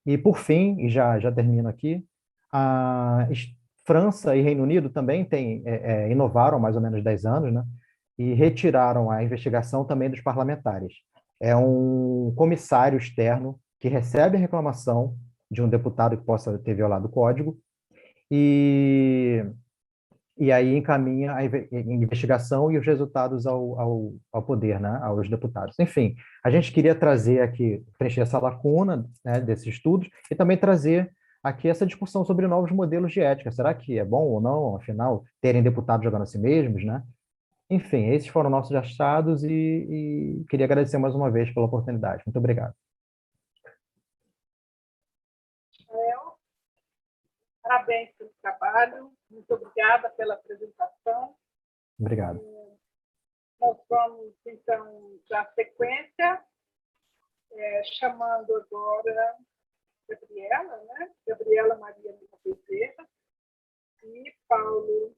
E, por fim, e já termino aqui, a França e Reino Unido também inovaram há mais ou menos 10 anos, né? E retiraram a investigação também dos parlamentares. É um comissário externo que recebe a reclamação de um deputado que possa ter violado o código e aí encaminha a investigação e os resultados ao poder, né, aos deputados. Enfim, a gente queria trazer aqui, preencher essa lacuna, né, desses estudos e também trazer aqui essa discussão sobre novos modelos de ética. Será que é bom ou não, afinal, terem deputados jogando a si mesmos, né? Enfim, esses foram nossos achados e queria agradecer mais uma vez pela oportunidade. Muito obrigado. Parabéns pelo trabalho, muito obrigada pela apresentação. Obrigado. Nós vamos, então, dar sequência, chamando agora Gabriela, né? Gabriela Maria Lima Bezerra e Paulo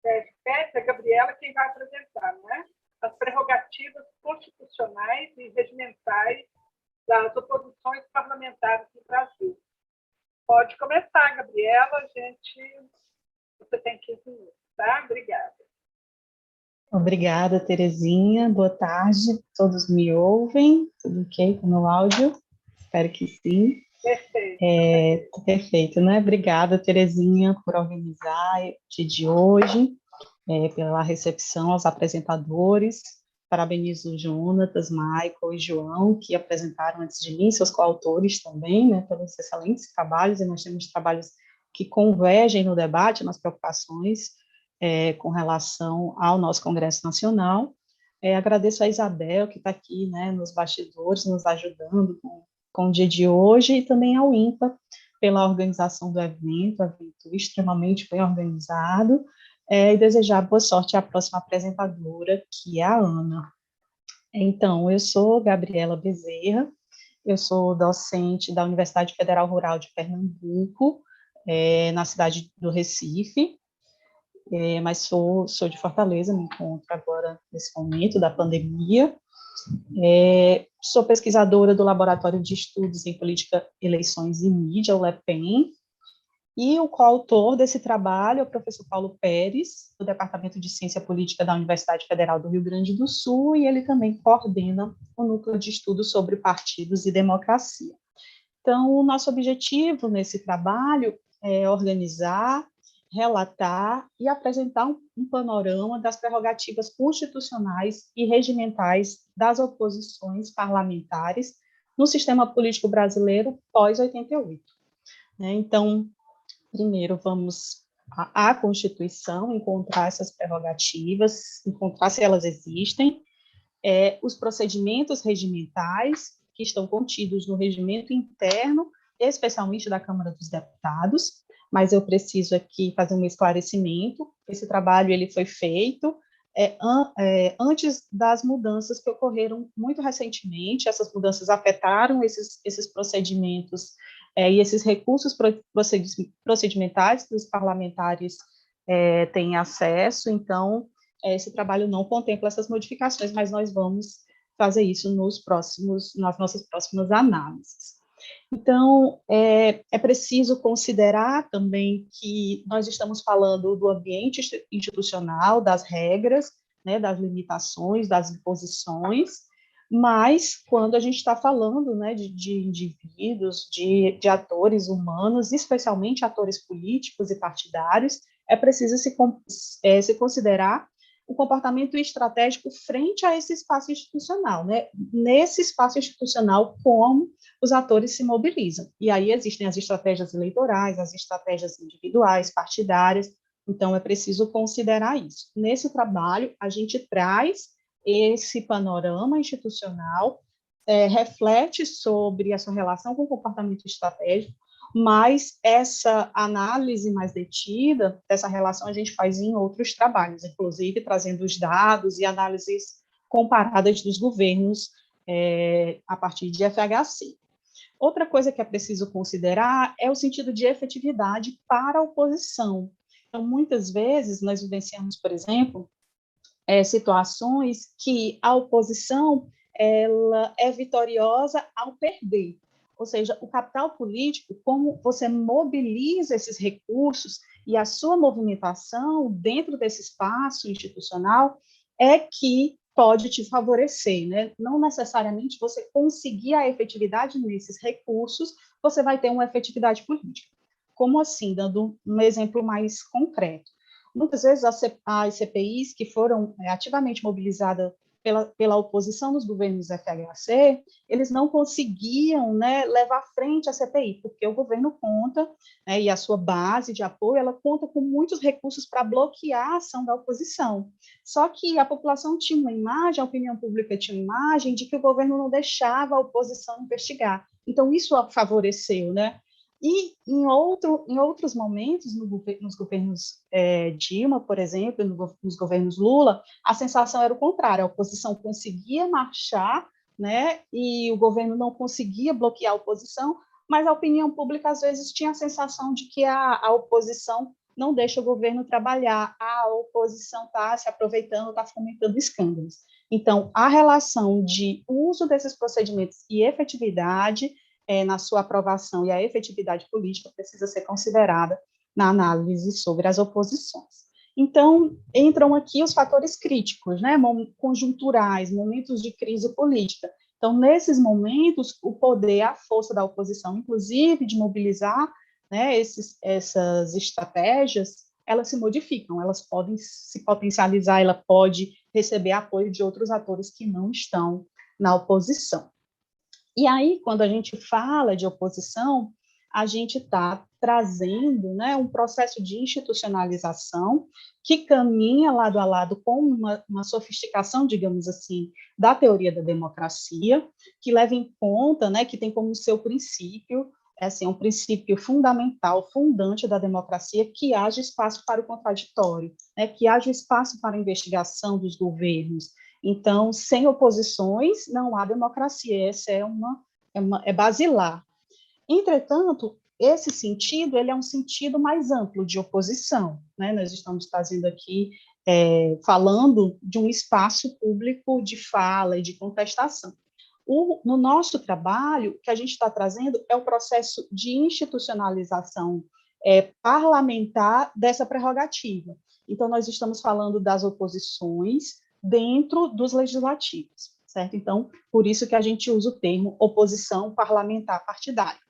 Sérgio Pérez. A Gabriela quem vai apresentar, né? As prerrogativas constitucionais e regimentais das oposições parlamentares no Brasil. Pode começar, Gabriela. Você tem 15 minutos, tá? Obrigada. Obrigada, Terezinha. Boa tarde. Todos me ouvem? Tudo ok com o meu áudio? Espero que sim. Perfeito. Perfeito, né? Obrigada, Terezinha, por organizar o dia de hoje, pela recepção aos apresentadores. Parabenizo o Jonatas, Michael e João, que apresentaram antes de mim, seus coautores também, né, pelos excelentes trabalhos, e nós temos trabalhos que convergem no debate, nas preocupações com relação ao nosso Congresso Nacional. Agradeço a Isabel, que está aqui, né, nos bastidores, nos ajudando com o dia de hoje, e também ao INPA, pela organização do evento extremamente bem organizado, e desejar boa sorte à próxima apresentadora, que é a Ana. Então, eu sou Gabriela Bezerra, eu sou docente da Universidade Federal Rural de Pernambuco, na cidade do Recife, mas sou de Fortaleza, me encontro agora nesse momento da pandemia. Sou pesquisadora do Laboratório de Estudos em Política, Eleições e Mídia, o LEPEM, e o coautor desse trabalho é o professor Paulo Pérez, do Departamento de Ciência Política da Universidade Federal do Rio Grande do Sul, e ele também coordena o Núcleo de Estudos sobre Partidos e Democracia. Então, o nosso objetivo nesse trabalho é organizar, relatar e apresentar um panorama das prerrogativas constitucionais e regimentais das oposições parlamentares no sistema político brasileiro pós-88. Então, primeiro vamos à Constituição, encontrar essas prerrogativas, encontrar se elas existem, os procedimentos regimentais que estão contidos no regimento interno, especialmente da Câmara dos Deputados, mas eu preciso aqui fazer um esclarecimento. Esse trabalho ele foi feito antes das mudanças que ocorreram muito recentemente. Essas mudanças afetaram esses procedimentos e esses recursos procedimentais que os parlamentares têm acesso. Então, esse trabalho não contempla essas modificações, mas nós vamos fazer isso nas nossas próximas análises. Então, é preciso considerar também que nós estamos falando do ambiente institucional, das regras, né, das limitações, das imposições, mas quando a gente está falando, né, de indivíduos, de atores humanos, especialmente atores políticos e partidários, é preciso se considerar o comportamento estratégico frente a esse espaço institucional, né? Nesse espaço institucional, como os atores se mobilizam. E aí existem as estratégias eleitorais, as estratégias individuais, partidárias, então é preciso considerar isso. Nesse trabalho, a gente traz esse panorama institucional, reflete sobre a sua relação com o comportamento estratégico, mas essa análise mais detida dessa relação a gente faz em outros trabalhos, inclusive trazendo os dados e análises comparadas dos governos a partir de FHC. Outra coisa que é preciso considerar é o sentido de efetividade para a oposição. Então, muitas vezes, nós vivenciamos, por exemplo, situações que a oposição ela é vitoriosa ao perder. Ou seja, o capital político, como você mobiliza esses recursos e a sua movimentação dentro desse espaço institucional é que pode te favorecer, né? Não necessariamente você conseguir a efetividade nesses recursos, você vai ter uma efetividade política. Como assim? Dando um exemplo mais concreto. Muitas vezes as CPIs que foram ativamente mobilizadas pela oposição dos governos FHC, eles não conseguiam, né, levar à frente a CPI, porque o governo conta, né, e a sua base de apoio, ela conta com muitos recursos para bloquear a ação da oposição. Só que a população tinha uma imagem, a opinião pública tinha uma imagem de que o governo não deixava a oposição investigar. Então, isso a favoreceu, né? E em outros momentos, nos governos Dilma, por exemplo, nos governos Lula, a sensação era o contrário, a oposição conseguia marchar, né, e o governo não conseguia bloquear a oposição, mas a opinião pública, às vezes, tinha a sensação de que a oposição não deixa o governo trabalhar, a oposição está se aproveitando, está fomentando escândalos. Então, a relação de uso desses procedimentos e efetividade na sua aprovação e a efetividade política precisa ser considerada na análise sobre as oposições. Então, entram aqui os fatores críticos, né, conjunturais, momentos de crise política. Então, nesses momentos, o poder, a força da oposição, inclusive de mobilizar, né, essas estratégias, elas se modificam, elas podem se potencializar, ela pode receber apoio de outros atores que não estão na oposição. E aí, quando a gente fala de oposição, a gente está trazendo, né, um processo de institucionalização que caminha lado a lado com uma sofisticação, digamos assim, da teoria da democracia, que leva em conta, né, que tem como seu princípio, assim, um princípio fundamental, fundante da democracia, que haja espaço para o contraditório, né, que haja espaço para a investigação dos governos. Então, sem oposições, não há democracia, essa é basilar. Entretanto, esse sentido ele é um sentido mais amplo de oposição, né? Nós estamos trazendo aqui, falando de um espaço público de fala e de contestação. No nosso trabalho, o que a gente está trazendo é o processo de institucionalização parlamentar dessa prerrogativa. Então, nós estamos falando das oposições dentro dos legislativos, certo? Então, por isso que a gente usa o termo oposição parlamentar partidária.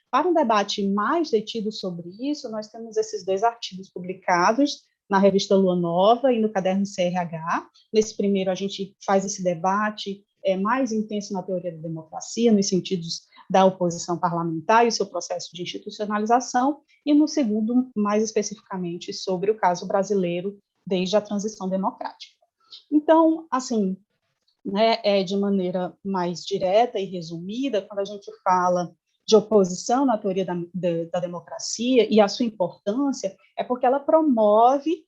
Para um debate mais detido sobre isso, nós temos esses 2 artigos publicados na revista Lua Nova e no caderno CRH. Nesse primeiro, a gente faz esse debate mais intenso na teoria da democracia, nos sentidos da oposição parlamentar e o seu processo de institucionalização, e no segundo, mais especificamente, sobre o caso brasileiro desde a transição democrática. Então, assim, né, de maneira mais direta e resumida, quando a gente fala de oposição na teoria da democracia e a sua importância, é porque ela promove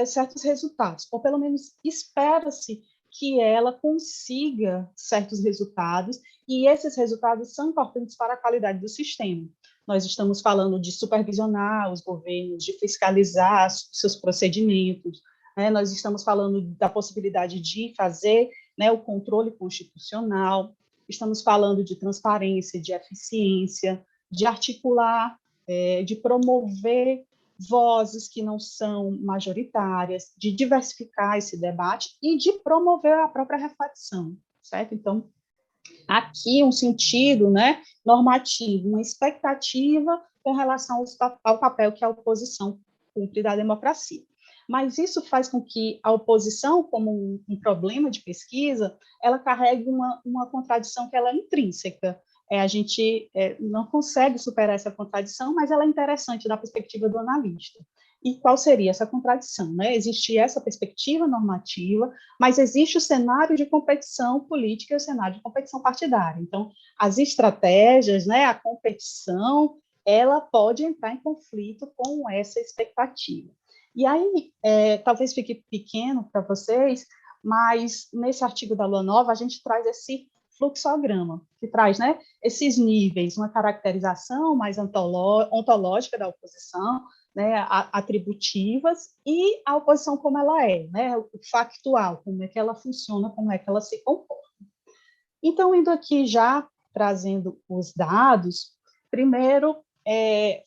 certos resultados, ou pelo menos espera-se que ela consiga certos resultados, e esses resultados são importantes para a qualidade do sistema. Nós estamos falando de supervisionar os governos, de fiscalizar seus procedimentos, né? Nós estamos falando da possibilidade de fazer, né, o controle constitucional, estamos falando de transparência, de eficiência, de articular, de promover vozes que não são majoritárias, de diversificar esse debate e de promover a própria reflexão, certo? Então, aqui um sentido, né, normativo, uma expectativa com relação ao papel que a oposição cumpre da democracia. Mas isso faz com que a oposição, como um problema de pesquisa, ela carregue uma contradição que ela é intrínseca. A gente não consegue superar essa contradição, mas ela é interessante da perspectiva do analista. E qual seria essa contradição? Né? Existe essa perspectiva normativa, mas existe o cenário de competição política e o cenário de competição partidária. Então, as estratégias, né, a competição, ela pode entrar em conflito com essa expectativa. E aí, talvez fique pequeno para vocês, mas nesse artigo da Lua Nova, a gente traz esse fluxograma, que traz, né, esses níveis, uma caracterização mais ontológica da oposição, né, atributivas, e a oposição como ela é, né, o factual, como é que ela funciona, como é que ela se comporta. Então, indo aqui já trazendo os dados, primeiro,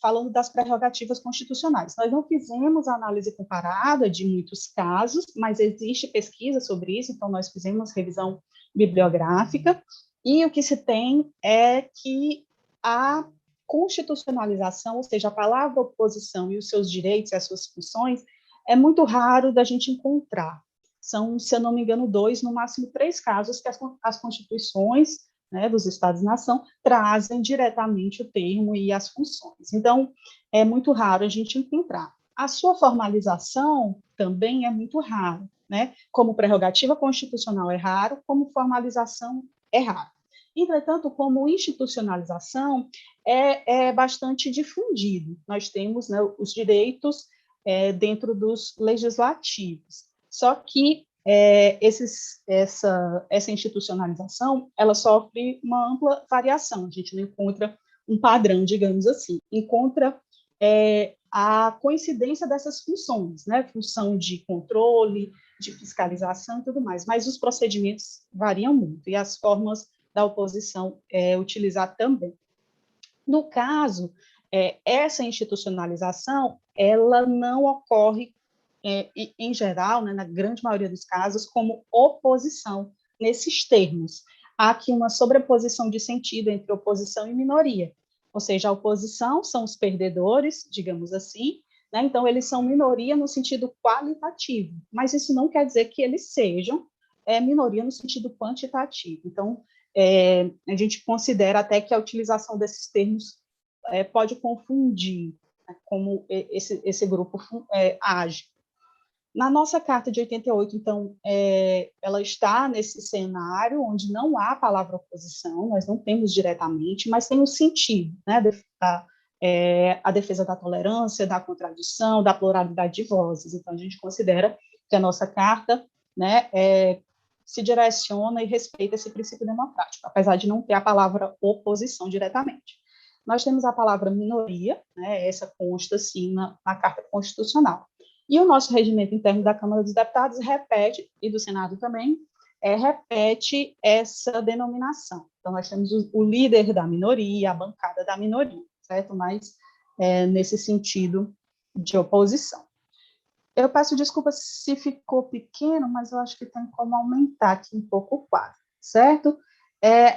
falando das prerrogativas constitucionais. Nós não fizemos análise comparada de muitos casos, mas existe pesquisa sobre isso, então nós fizemos revisão bibliográfica, e o que se tem é que a constitucionalização, ou seja, a palavra oposição e os seus direitos e as suas funções, é muito raro da gente encontrar. São, se eu não me engano, 2, no máximo 3 casos que as constituições, né, dos Estados-nação trazem diretamente o termo e as funções. Então, é muito raro a gente encontrar. A sua formalização também é muito raro, né? Como prerrogativa constitucional é raro, como formalização é raro. Entretanto, como institucionalização, é bastante difundido. Nós temos, né, os direitos dentro dos legislativos. Só que essa institucionalização, ela sofre uma ampla variação, a gente não encontra um padrão, digamos assim, encontra a coincidência dessas funções, né, função de controle, de fiscalização e tudo mais, mas os procedimentos variam muito, e as formas da oposição utilizar também. No caso, essa institucionalização, ela não ocorre em geral, né, na grande maioria dos casos, como oposição nesses termos. Há aqui uma sobreposição de sentido entre oposição e minoria, ou seja, a oposição são os perdedores, digamos assim, né, então eles são minoria no sentido qualitativo, mas isso não quer dizer que eles sejam minoria no sentido quantitativo. Então, a gente considera até que a utilização desses termos pode confundir, né, como esse grupo age. Na nossa Carta de 88, então, ela está nesse cenário onde não há a palavra oposição, nós não temos diretamente, mas tem o sentido, né, a defesa da tolerância, da contradição, da pluralidade de vozes. Então, a gente considera que a nossa Carta, né, se direciona e respeita esse princípio democrático, apesar de não ter a palavra oposição diretamente. Nós temos a palavra minoria, né, essa consta, sim, na Carta Constitucional. E o nosso regimento interno da Câmara dos Deputados repete, e do Senado também, repete essa denominação. Então, nós temos o líder da minoria, a bancada da minoria, certo? Mas nesse sentido de oposição. Eu peço desculpa se ficou pequeno, mas eu acho que tem como aumentar aqui um pouco o quadro, certo?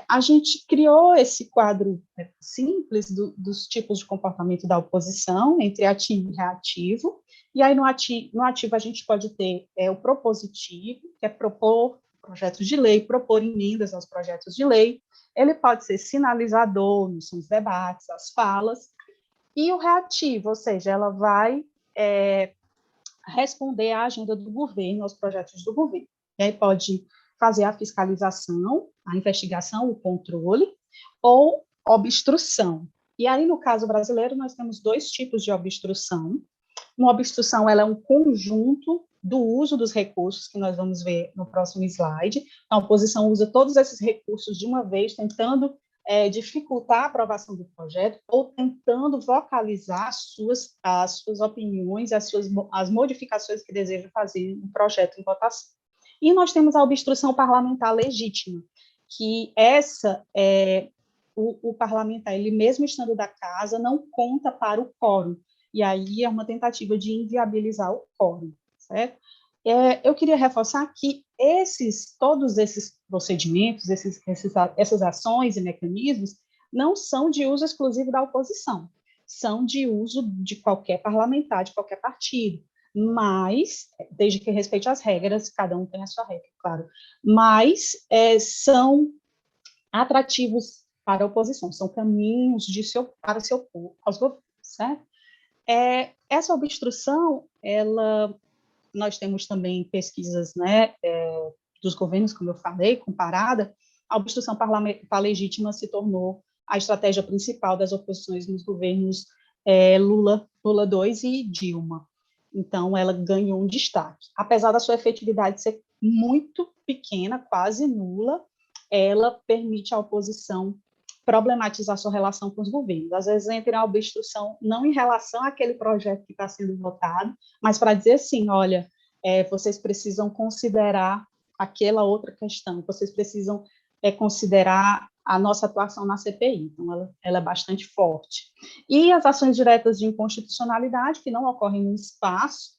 A gente criou esse quadro simples dos tipos de comportamento da oposição, entre ativo e reativo, e aí no ativo a gente pode ter o propositivo, que é propor projetos de lei, propor emendas aos projetos de lei, ele pode ser sinalizador nos debates, as falas, e o reativo, ou seja, ela vai responder à agenda do governo, aos projetos do governo. E aí pode fazer a fiscalização, a investigação, o controle, ou obstrução. E aí, no caso brasileiro, nós temos dois tipos de obstrução. Uma obstrução, ela é um conjunto do uso dos recursos, que nós vamos ver no próximo slide. A oposição usa todos esses recursos de uma vez, tentando dificultar a aprovação do projeto ou tentando vocalizar as suas opiniões, as modificações que deseja fazer no projeto em votação. E nós temos a obstrução parlamentar legítima, que o parlamentar, ele mesmo estando da casa, não conta para o quórum, e aí é uma tentativa de inviabilizar o quórum, certo? Eu queria reforçar que todos esses procedimentos, essas ações e mecanismos, não são de uso exclusivo da oposição, são de uso de qualquer parlamentar, de qualquer partido, mas, desde que respeite as regras, cada um tem a sua regra, claro, mas são atrativos para a oposição, são caminhos para se opor aos governos, certo? Essa obstrução, nós temos também pesquisas, né, dos governos, como eu falei, comparada, a obstrução parlamentar legítima se tornou a estratégia principal das oposições nos governos Lula 2 e Dilma. Então, ela ganhou um destaque. Apesar da sua efetividade ser muito pequena, quase nula, ela permite à oposição problematizar sua relação com os governos. Às vezes entra a obstrução não em relação àquele projeto que está sendo votado, mas para dizer assim, olha, vocês precisam considerar aquela outra questão, vocês precisam considerar a nossa atuação na CPI. Então, ela é bastante forte. E as ações diretas de inconstitucionalidade, que não ocorrem no espaço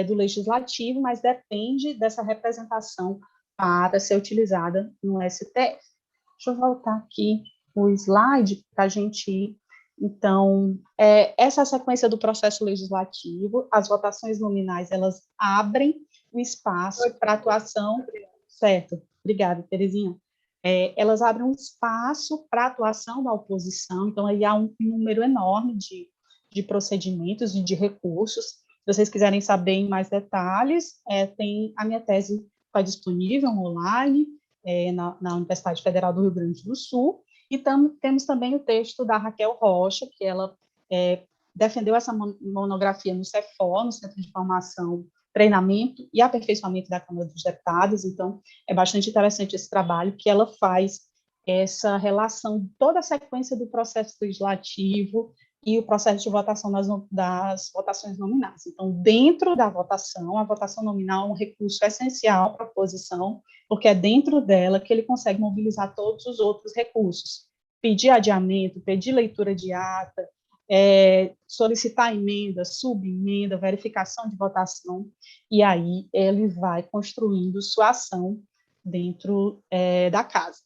do legislativo, mas depende dessa representação para ser utilizada no STF. Deixa eu voltar aqui o slide para a gente ir. Então, essa é a sequência do processo legislativo. As votações nominais, elas abrem o espaço para atuação. Certo, obrigada, Terezinha. Elas abrem um espaço para atuação da oposição, então aí há um número enorme de procedimentos e de recursos. Se vocês quiserem saber em mais detalhes, tem a minha tese está disponível online na Universidade Federal do Rio Grande do Sul, e temos também o texto da Raquel Rocha, que ela defendeu essa monografia no CEFO, no Centro de Formação, Treinamento e Aperfeiçoamento da Câmara dos Deputados. Então, é bastante interessante esse trabalho, que ela faz essa relação, toda a sequência do processo legislativo e o processo de votação das votações nominais. Então, dentro da votação, a votação nominal é um recurso essencial para a oposição, porque é dentro dela que ele consegue mobilizar todos os outros recursos. Pedir adiamento, pedir leitura de ata, solicitar emenda, subemenda, verificação de votação, e aí ele vai construindo sua ação dentro da casa.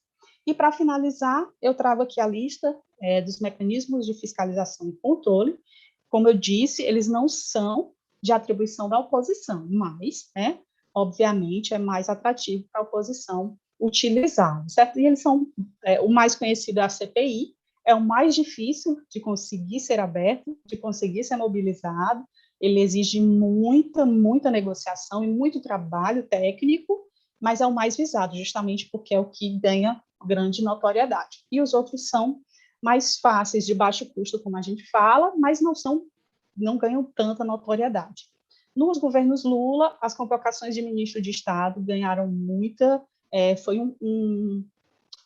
E, para finalizar, eu trago aqui a lista dos mecanismos de fiscalização e controle. Como eu disse, eles não são de atribuição da oposição, mas, obviamente, é mais atrativo para a oposição utilizar, certo? E eles são, o mais conhecido é a CPI, é o mais difícil de conseguir ser aberto, de conseguir ser mobilizado, ele exige muita negociação e muito trabalho técnico, mas é o mais visado, justamente porque é o que ganha grande notoriedade. E os outros são mais fáceis, de baixo custo, como a gente fala, mas não ganham tanta notoriedade. Nos governos Lula, as convocações de ministro de Estado ganharam foi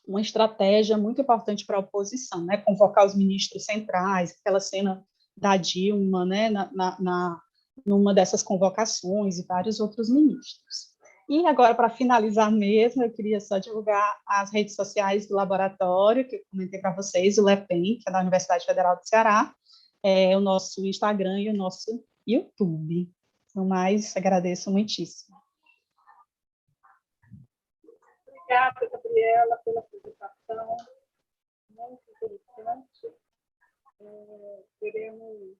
uma estratégia muito importante para a oposição, né? Convocar os ministros centrais, aquela cena da Dilma, né? Numa dessas convocações, e vários outros ministros. E agora, para finalizar mesmo, eu queria só divulgar as redes sociais do laboratório, que eu comentei para vocês, o LEPEN, que é da Universidade Federal do Ceará, o nosso Instagram e o nosso YouTube. No mais, agradeço muitíssimo. Obrigada, Gabriela, pela apresentação, muito interessante. Teremos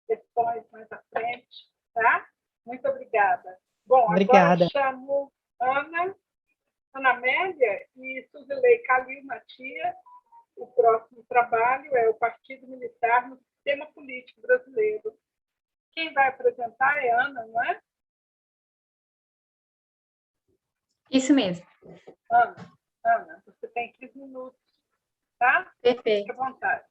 questões mais à frente, tá? Muito obrigada. Bom, obrigada. Agora chamo Ana Amélia e Suzilei Calil Matias. O próximo trabalho é o Partido Militar no Sistema Político Brasileiro. Quem vai apresentar é Ana, não é? Isso mesmo. Ana, você tem 15 minutos, tá? Perfeito. Fique à vontade.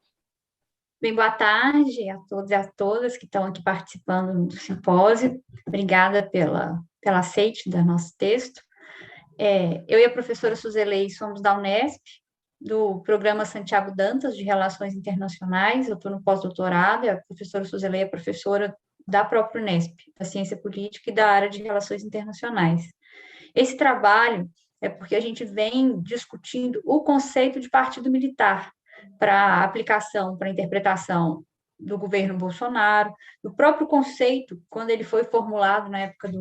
Bem, boa tarde a todos e a todas que estão aqui participando do simpósio. Obrigada pela aceite do nosso texto. Eu e a professora Suzelei somos da Unesp, do programa Santiago Dantas, de Relações Internacionais. Eu estou no pós-doutorado, e a professora Suzelei é professora da própria Unesp, da Ciência Política e da área de Relações Internacionais. Esse trabalho é porque a gente vem discutindo o conceito de partido militar para aplicação, para interpretação do governo Bolsonaro, do próprio conceito, quando ele foi formulado na época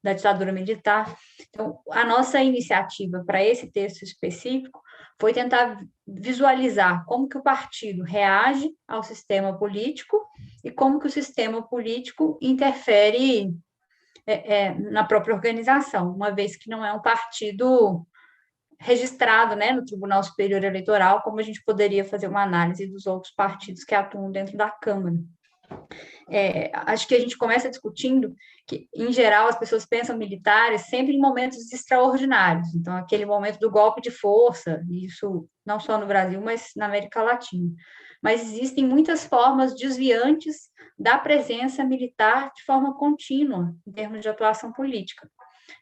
da ditadura militar. Então, a nossa iniciativa para esse texto específico foi tentar visualizar como que o partido reage ao sistema político e como que o sistema político interfere na própria organização, uma vez que não é um partido registrado, né, no Tribunal Superior Eleitoral, como a gente poderia fazer uma análise dos outros partidos que atuam dentro da Câmara. Acho que a gente começa discutindo que, em geral, as pessoas pensam militares sempre em momentos extraordinários. Então, aquele momento do golpe de força, isso não só no Brasil, mas na América Latina. Mas existem muitas formas desviantes da presença militar de forma contínua, em termos de atuação política.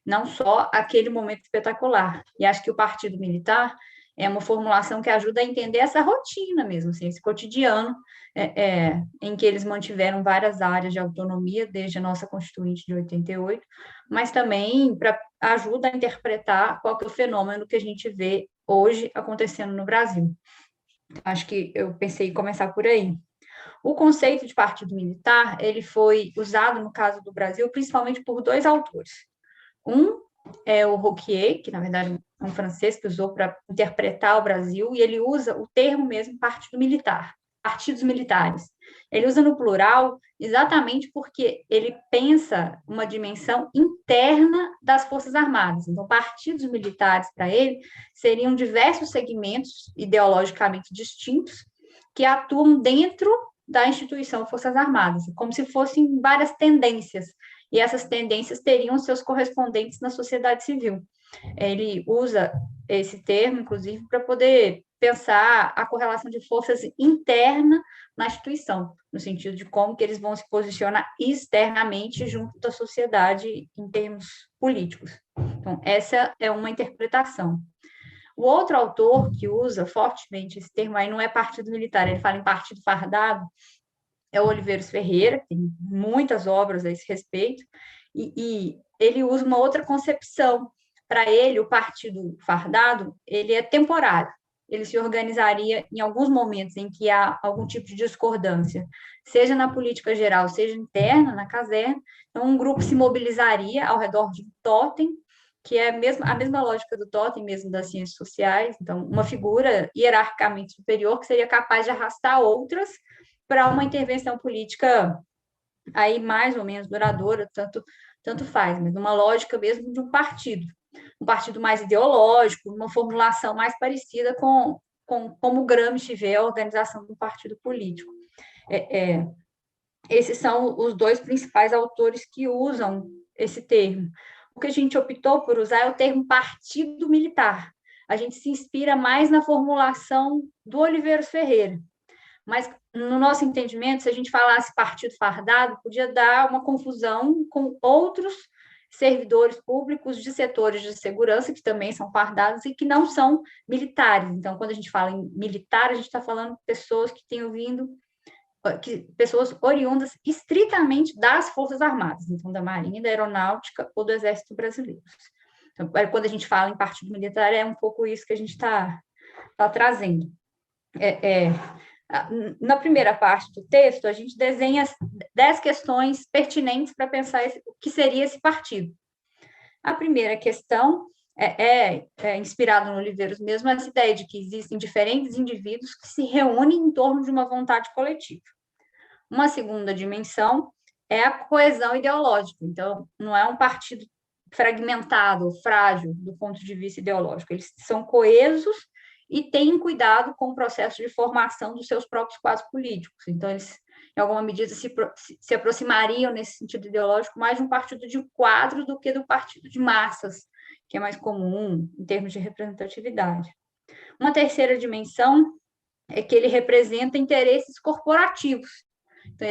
Não só aquele momento espetacular. E acho que o partido militar é uma formulação que ajuda a entender essa rotina mesmo, assim, esse cotidiano em que eles mantiveram várias áreas de autonomia desde a nossa Constituinte de 88, mas também ajuda a interpretar qual que é o fenômeno que a gente vê hoje acontecendo no Brasil. Acho que eu pensei em começar por aí. O conceito de partido militar, ele foi usado, no caso do Brasil, principalmente por dois autores. Um é o Rouquier, que, na verdade, é um francês que usou para interpretar o Brasil, e ele usa o termo mesmo partido militar, partidos militares. Ele usa no plural exatamente porque ele pensa uma dimensão interna das Forças Armadas. Então, partidos militares, para ele, seriam diversos segmentos ideologicamente distintos que atuam dentro da instituição Forças Armadas, como se fossem várias tendências, e essas tendências teriam seus correspondentes na sociedade civil. Ele usa esse termo, inclusive, para poder pensar a correlação de forças interna na instituição, no sentido de como que eles vão se posicionar externamente junto da sociedade em termos políticos. Então, essa é uma interpretação. O outro autor que usa fortemente esse termo aí não é partido militar, ele fala em partido fardado, é o Oliveiros Ferreira, que tem muitas obras a esse respeito, e ele usa uma outra concepção. Para ele, o partido fardado, ele é temporário, ele se organizaria em alguns momentos em que há algum tipo de discordância, seja na política geral, seja interna, na caserna. Então, um grupo se mobilizaria ao redor de um totem, que é a mesma lógica do totem mesmo das ciências sociais. Então, uma figura hierarquicamente superior que seria capaz de arrastar outras para uma intervenção política aí mais ou menos duradoura, tanto faz, mas uma lógica mesmo de um partido mais ideológico, uma formulação mais parecida com como o Gramsci vê a organização do partido político. Esses são os dois principais autores que usam esse termo. O que a gente optou por usar é o termo partido militar. A gente se inspira mais na formulação do Oliveiros Ferreira. Mas, no nosso entendimento, se a gente falasse partido fardado, podia dar uma confusão com outros servidores públicos de setores de segurança, que também são fardados e que não são militares. Então, quando a gente fala em militar, a gente está falando de pessoas que tenham vindo, pessoas oriundas estritamente das Forças Armadas, então da Marinha, da Aeronáutica ou do Exército Brasileiro. Então, quando a gente fala em partido militar, é um pouco isso que a gente está trazendo. Na primeira parte do texto, a gente desenha 10 questões pertinentes para pensar o que seria esse partido. A primeira questão é inspirada no Oliveiros mesmo, essa ideia de que existem diferentes indivíduos que se reúnem em torno de uma vontade coletiva. Uma segunda dimensão é a coesão ideológica. Então, não é um partido fragmentado, frágil, do ponto de vista ideológico. Eles são coesos e têm cuidado com o processo de formação dos seus próprios quadros políticos. Então, eles, em alguma medida, se aproximariam, nesse sentido ideológico, mais de um partido de quadro do que do partido de massas, que é mais comum em termos de representatividade. Uma terceira dimensão é que ele representa interesses corporativos. Então,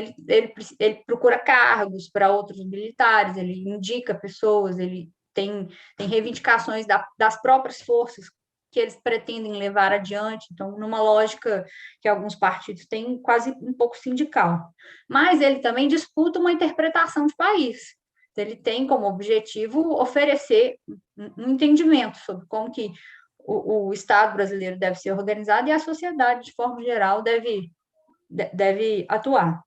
ele procura cargos para outros militares, ele indica pessoas, ele tem reivindicações das próprias forças que eles pretendem levar adiante, então, numa lógica que alguns partidos têm, quase um pouco sindical. Mas ele também disputa uma interpretação de país. Ele tem como objetivo oferecer um entendimento sobre como que o Estado brasileiro deve ser organizado e a sociedade, de forma geral, deve atuar.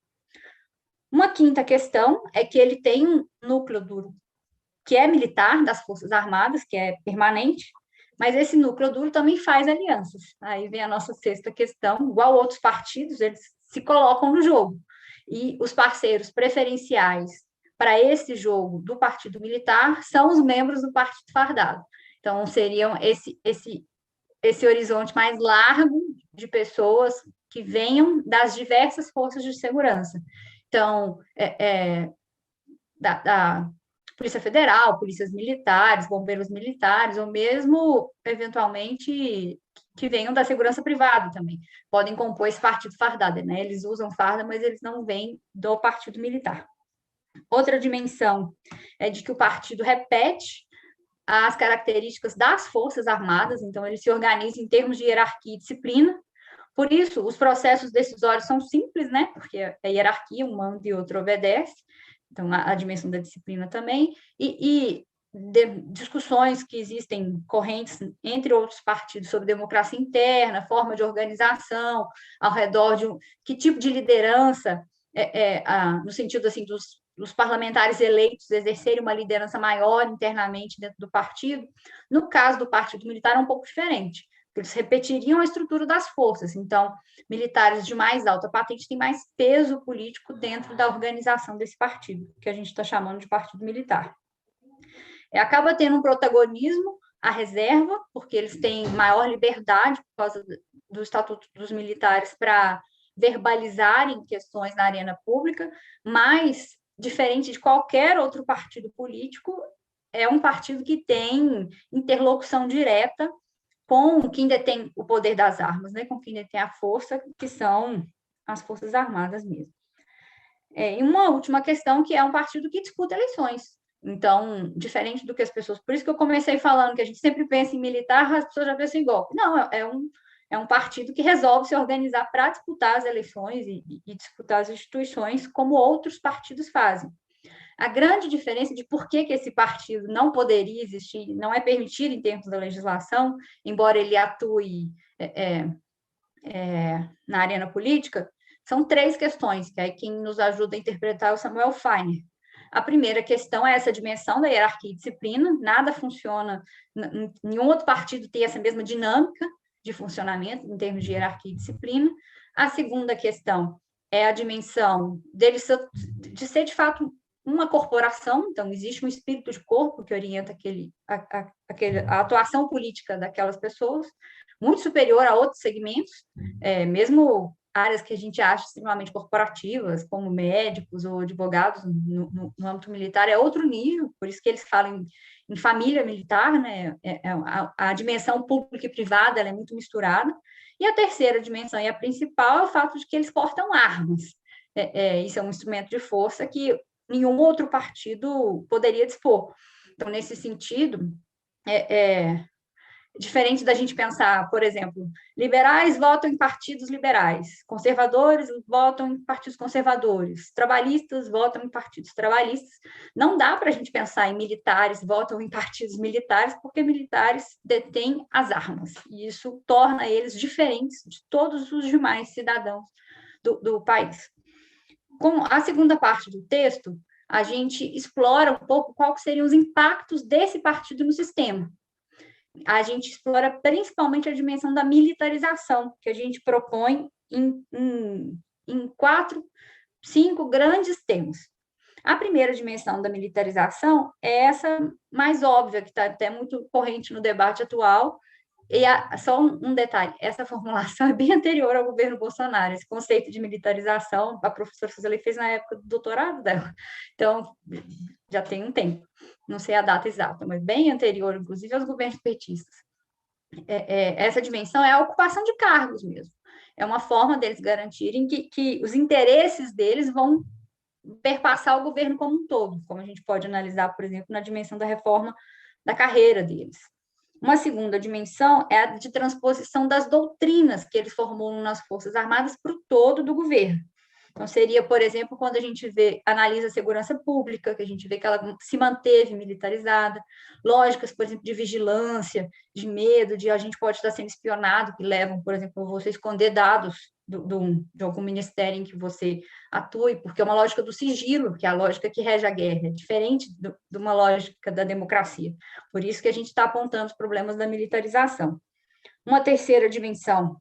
Uma quinta questão é que ele tem um núcleo duro que é militar, das Forças Armadas, que é permanente, mas esse núcleo duro também faz alianças. Aí vem a nossa sexta questão, igual outros partidos, eles se colocam no jogo. E os parceiros preferenciais para esse jogo do Partido Militar são os membros do Partido Fardado. Então, seriam esse horizonte mais largo de pessoas que venham das diversas forças de segurança. Então, da Polícia Federal, polícias militares, bombeiros militares, ou mesmo, eventualmente, que venham da segurança privada também. Podem compor esse partido fardado, né? Eles usam farda, mas eles não vêm do partido militar. Outra dimensão é de que o partido repete as características das Forças Armadas, então ele se organiza em termos de hierarquia e disciplina. Por isso, os processos decisórios são simples, né? Porque é hierarquia, um manda e outro obedece. Então, a dimensão da disciplina também, discussões que existem correntes entre outros partidos sobre democracia interna, forma de organização, ao redor de que tipo de liderança, no sentido assim, dos parlamentares eleitos exercerem uma liderança maior internamente dentro do partido. No caso do Partido Militar, é um pouco diferente. Eles repetiriam a estrutura das forças. Então, militares de mais alta patente têm mais peso político dentro da organização desse partido, que a gente está chamando de partido militar. Acaba tendo um protagonismo a reserva, porque eles têm maior liberdade por causa do Estatuto dos Militares para verbalizarem questões na arena pública, mas, diferente de qualquer outro partido político, é um partido que tem interlocução direta com quem detém o poder das armas, né? Com quem detém a força, que são as Forças Armadas mesmo. E uma última questão, que é um partido que disputa eleições. Então, diferente do que as pessoas... Por isso que eu comecei falando que a gente sempre pensa em militar, as pessoas já pensam em golpe. Não, é um partido que resolve se organizar para disputar as eleições e disputar as instituições, como outros partidos fazem. A grande diferença de por que esse partido não poderia existir, não é permitido em termos da legislação, embora ele atue na arena política, são 3 questões, que aí quem nos ajuda a interpretar é o Samuel Feiner. A primeira questão é essa dimensão da hierarquia e disciplina, nada funciona, nenhum outro partido tem essa mesma dinâmica de funcionamento em termos de hierarquia e disciplina. A segunda questão é a dimensão de ser, de fato, uma corporação, então existe um espírito de corpo que orienta a atuação política daquelas pessoas, muito superior a outros segmentos, mesmo áreas que a gente acha extremamente corporativas, como médicos ou advogados no âmbito militar, é outro nível, por isso que eles falam em família militar, né? A dimensão pública e privada ela é muito misturada. E a terceira dimensão, e a principal, é o fato de que eles portam armas. Isso é um instrumento de força que nenhum outro partido poderia dispor. Então, nesse sentido, diferente da gente pensar, por exemplo, liberais votam em partidos liberais, conservadores votam em partidos conservadores, trabalhistas votam em partidos trabalhistas. Não dá para a gente pensar em militares votam em partidos militares, porque militares detêm as armas, e isso torna eles diferentes de todos os demais cidadãos do país. Com a segunda parte do texto, a gente explora um pouco quais seriam os impactos desse partido no sistema. A gente explora principalmente a dimensão da militarização, que a gente propõe em 4, 5 grandes temas. A primeira dimensão da militarização é essa mais óbvia, que está até muito corrente no debate atual, Só um detalhe, essa formulação é bem anterior ao governo Bolsonaro, esse conceito de militarização, a professora Suzeli fez na época do doutorado dela, então já tem um tempo, não sei a data exata, mas bem anterior, inclusive, aos governos petistas. Essa dimensão é a ocupação de cargos mesmo, é uma forma deles garantirem que os interesses deles vão perpassar o governo como um todo, como a gente pode analisar, por exemplo, na dimensão da reforma da carreira deles. Uma segunda dimensão é a de transposição das doutrinas que eles formulam nas Forças Armadas para o todo do governo. Então, seria, por exemplo, quando a gente analisa a segurança pública, que a gente vê que ela se manteve militarizada, lógicas, por exemplo, de vigilância, de medo, de a gente pode estar sendo espionado, que levam, por exemplo, a você esconder dados de algum ministério em que você atue, porque é uma lógica do sigilo, que é a lógica que rege a guerra, é diferente de uma lógica da democracia. Por isso que a gente está apontando os problemas da militarização. Uma terceira dimensão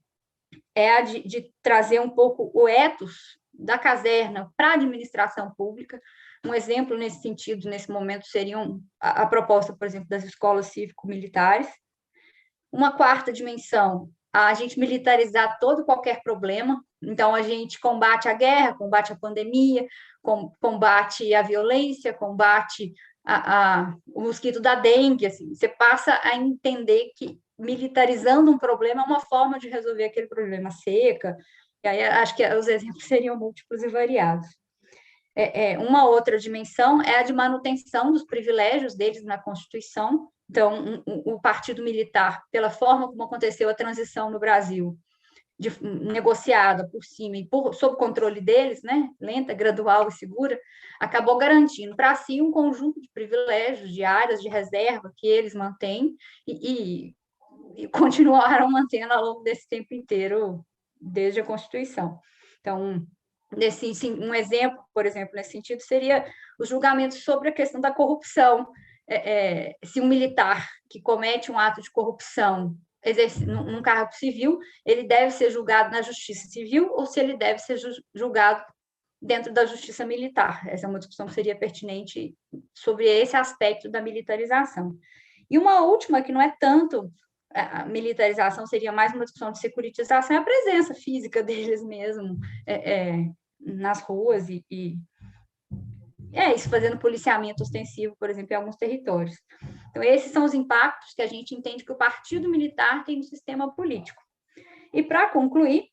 é a de trazer um pouco o ethos da caserna para a administração pública. Um exemplo nesse sentido, nesse momento, seria a proposta, por exemplo, das escolas cívico-militares. Uma quarta dimensão, a gente militarizar todo e qualquer problema. Então, a gente combate a guerra, combate a pandemia, combate a violência, combate o mosquito da dengue. Assim, você passa a entender que militarizando um problema é uma forma de resolver aquele problema, seca. E aí acho que os exemplos seriam múltiplos e variados. Uma outra dimensão é a de manutenção dos privilégios deles na Constituição. Então, o Partido Militar, pela forma como aconteceu a transição no Brasil, negociada por cima e sob controle deles, né, lenta, gradual e segura, acabou garantindo para si um conjunto de privilégios, de áreas de reserva que eles mantêm e continuaram mantendo ao longo desse tempo inteiro, desde a Constituição. Então, um exemplo, por exemplo, nesse sentido, seria os julgamentos sobre a questão da corrupção. Se um militar que comete um ato de corrupção num cargo civil, ele deve ser julgado na justiça civil ou se ele deve ser julgado dentro da justiça militar. Essa é uma discussão que seria pertinente sobre esse aspecto da militarização. E uma última, que não é tanto a militarização, seria mais uma discussão de securitização, é a presença física deles mesmo nas ruas e isso, fazendo policiamento ostensivo, por exemplo, em alguns territórios. Então, esses são os impactos que a gente entende que o partido militar tem no sistema político. E, para concluir,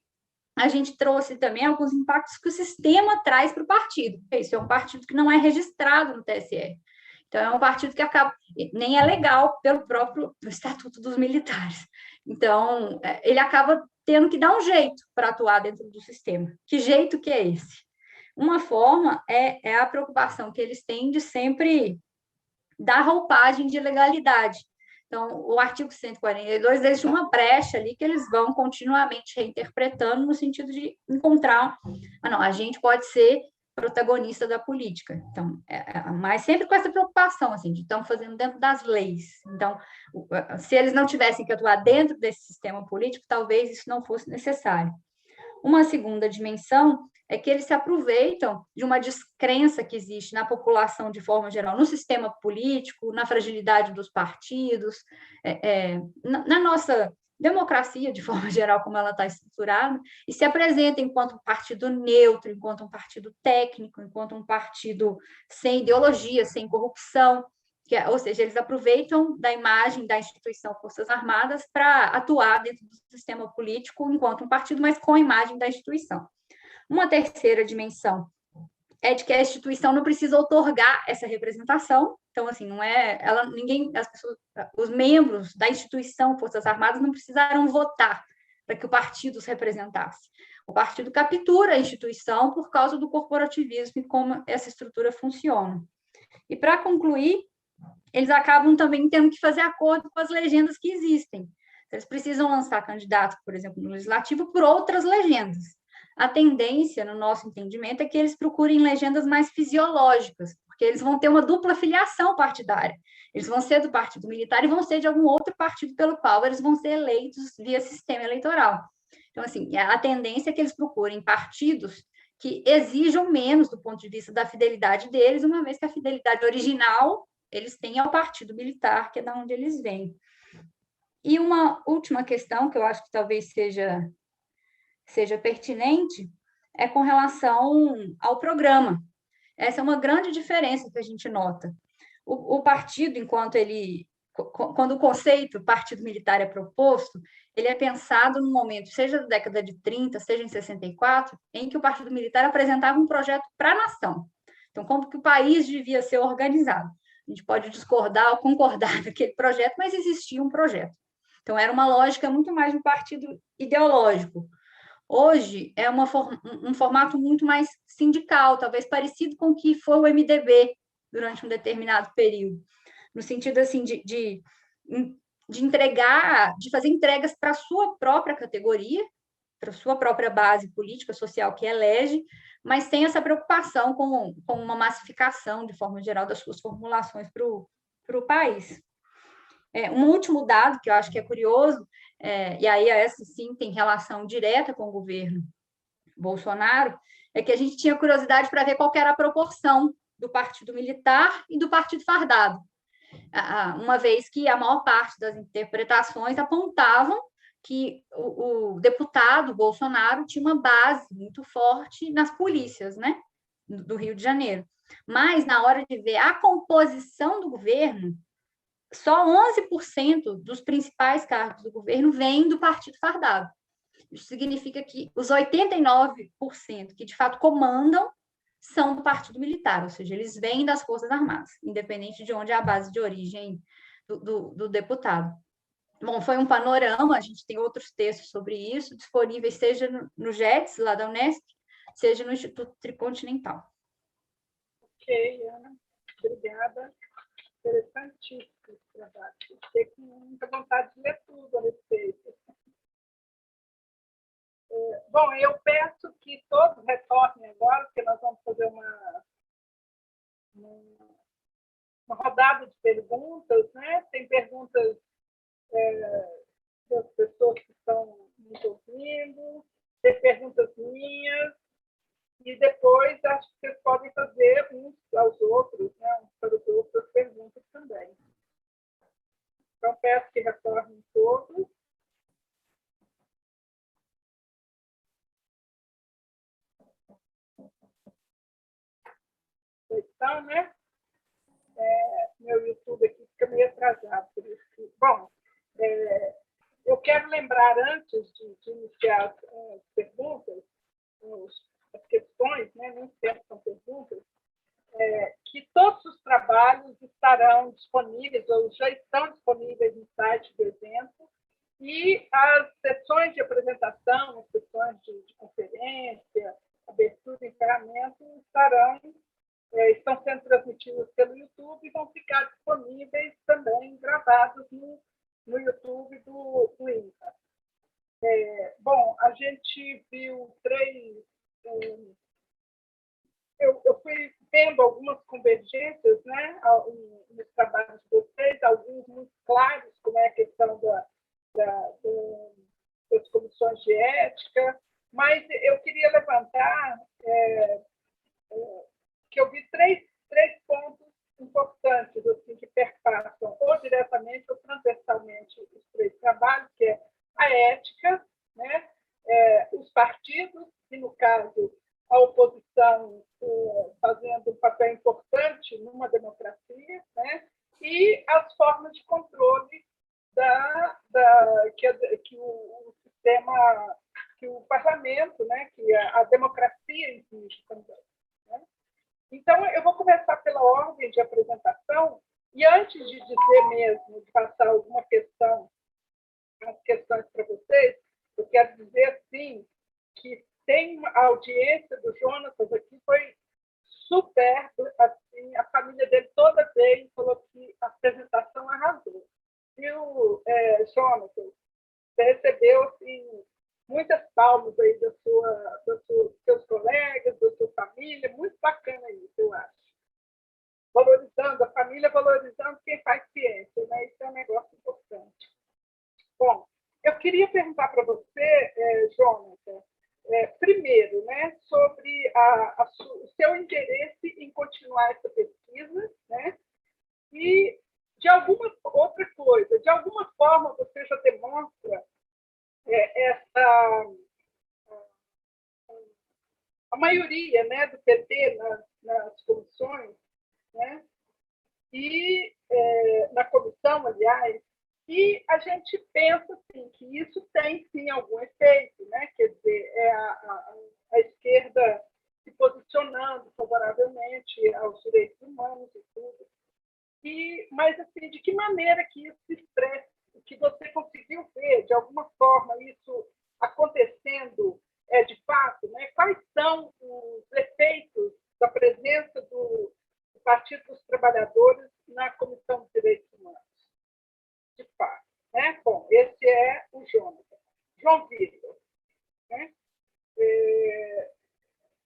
a gente trouxe também alguns impactos que o sistema traz para o partido. Isso é um partido que não é registrado no TSE. Então, é um partido que nem é legal pelo próprio Estatuto dos Militares. Então, ele acaba tendo que dar um jeito para atuar dentro do sistema. Que jeito que é esse? Uma forma é a preocupação que eles têm de sempre dar roupagem de legalidade. Então, o artigo 142 deixa uma brecha ali que eles vão continuamente reinterpretando no sentido de encontrar... a gente pode ser protagonista da política. Então, mas sempre com essa preocupação, assim, de estão fazendo dentro das leis. Então, se eles não tivessem que atuar dentro desse sistema político, talvez isso não fosse necessário. Uma segunda dimensão é que eles se aproveitam de uma descrença que existe na população de forma geral, no sistema político, na fragilidade dos partidos, na nossa democracia, de forma geral, como ela está estruturada, e se apresenta enquanto um partido neutro, enquanto um partido técnico, enquanto um partido sem ideologia, sem corrupção, ou seja, eles aproveitam da imagem da instituição Forças Armadas para atuar dentro do sistema político enquanto um partido, mas com a imagem da instituição. Uma terceira dimensão é de que a instituição não precisa outorgar essa representação. Então, assim, não é os membros da instituição Forças Armadas não precisaram votar para que o partido os representasse. O partido captura a instituição por causa do corporativismo e como essa estrutura funciona. E, para concluir, eles acabam também tendo que fazer acordo com as legendas que existem. Eles precisam lançar candidatos, por exemplo, no Legislativo, por outras legendas. A tendência, no nosso entendimento, é que eles procurem legendas mais fisiológicas, porque eles vão ter uma dupla filiação partidária. Eles vão ser do Partido Militar e vão ser de algum outro partido pelo qual eles vão ser eleitos via sistema eleitoral. Então, assim, a tendência é que eles procurem partidos que exijam menos do ponto de vista da fidelidade deles, uma vez que a fidelidade original eles têm ao Partido Militar, que é da onde eles vêm. E uma última questão, que eu acho que talvez seja pertinente, é com relação ao programa. Essa é uma grande diferença que a gente nota. O partido, quando o conceito partido militar é proposto, ele é pensado no momento, seja da década de 30, seja em 64, em que o partido militar apresentava um projeto para a nação. Então, como que o país devia ser organizado? A gente pode discordar ou concordar daquele projeto, mas existia um projeto. Então, era uma lógica muito mais do partido ideológico. Hoje, é um formato muito mais sindical, talvez parecido com o que foi o MDB durante um determinado período, no sentido assim de entregar, de fazer entregas para a sua própria categoria, para a sua própria base política, social que elege, mas sem essa preocupação com uma massificação, de forma geral, das suas formulações para o país. Um último dado que eu acho que é curioso, e aí essa sim tem relação direta com o governo Bolsonaro, é que a gente tinha curiosidade para ver qual era a proporção do partido militar e do partido fardado, uma vez que a maior parte das interpretações apontavam que o deputado Bolsonaro tinha uma base muito forte nas polícias, né, do Rio de Janeiro. Mas, na hora de ver a composição do governo, só 11% dos principais cargos do governo vêm do partido fardado. Isso significa que os 89% que, de fato, comandam são do partido militar, ou seja, eles vêm das Forças Armadas, independente de onde é a base de origem do deputado. Bom, foi um panorama, a gente tem outros textos sobre isso, disponíveis seja no JETS, lá da Unesp, seja no Instituto Tricontinental. Ok, Ana, obrigada. Interessantíssimo esse trabalho. Fiquei com muita vontade de ler tudo a respeito. Bom, eu peço que todos retornem agora, porque nós vamos fazer uma rodada de perguntas, né? Tem perguntas das pessoas que estão nos ouvindo, tem perguntas minhas, e depois acho que vocês podem fazer uns aos outros, né? Uns para os outros, as perguntas também. Então, peço que retornem todos. Então, né? Meu YouTube aqui fica meio atrasado. Por isso que... Bom, eu quero lembrar, antes de iniciar as perguntas, as questões, né? Nem sempre são perguntas, que todos os trabalhos estarão disponíveis, ou já estão disponíveis no site do evento, e as sessões de apresentação, as sessões de conferência, abertura e encerramento estão sendo transmitidas pelo YouTube e vão ficar disponíveis também, gravados no YouTube do INCA. Bom, a gente viu eu fui vendo algumas convergências, né, nos trabalhos de vocês, alguns muito claros, como é a questão das comissões de ética, mas eu queria levantar que eu vi três pontos importantes assim, que perpassam ou diretamente ou transversalmente os três trabalhos, que é a ética, né, os partidos, e, no caso, a oposição fazendo um papel importante numa democracia, né, e as formas de controle que o sistema, que o parlamento, né, que a democracia exige também. Né? Então, eu vou começar pela ordem de apresentação, e antes de dizer mesmo, de passar alguma questão, as questões para vocês, eu quero dizer, sim, que tem a audiência do Jonatas aqui, foi super, assim, a família dele toda veio e falou que a apresentação arrasou. Viu, Jonatas? Você recebeu, assim, muitas palmas aí dos seus colegas, da sua família, muito bacana isso, eu acho. Valorizando a família, valorizando quem faz ciência, né? Isso é um negócio importante. Bom, eu queria perguntar para você, Jonathan, primeiro, né, sobre o seu interesse em continuar essa pesquisa, né? E de alguma outra coisa, de alguma forma você já demonstra a maioria, né, do PT nas comissões, né, e na comissão, aliás, e a gente pensa assim, que isso tem, sim, algum efeito, né? Quer dizer, a esquerda se posicionando favoravelmente aos direitos humanos e tudo. Mas, assim, de que maneira que isso se expressa? O que você conseguiu ver, de alguma forma, isso acontecendo de fato, né? Quais são os efeitos da presença do Partido dos Trabalhadores na Comissão de Direitos Humanos? De fato, né? Bom, esse é o Jonathan. João Vitor, né?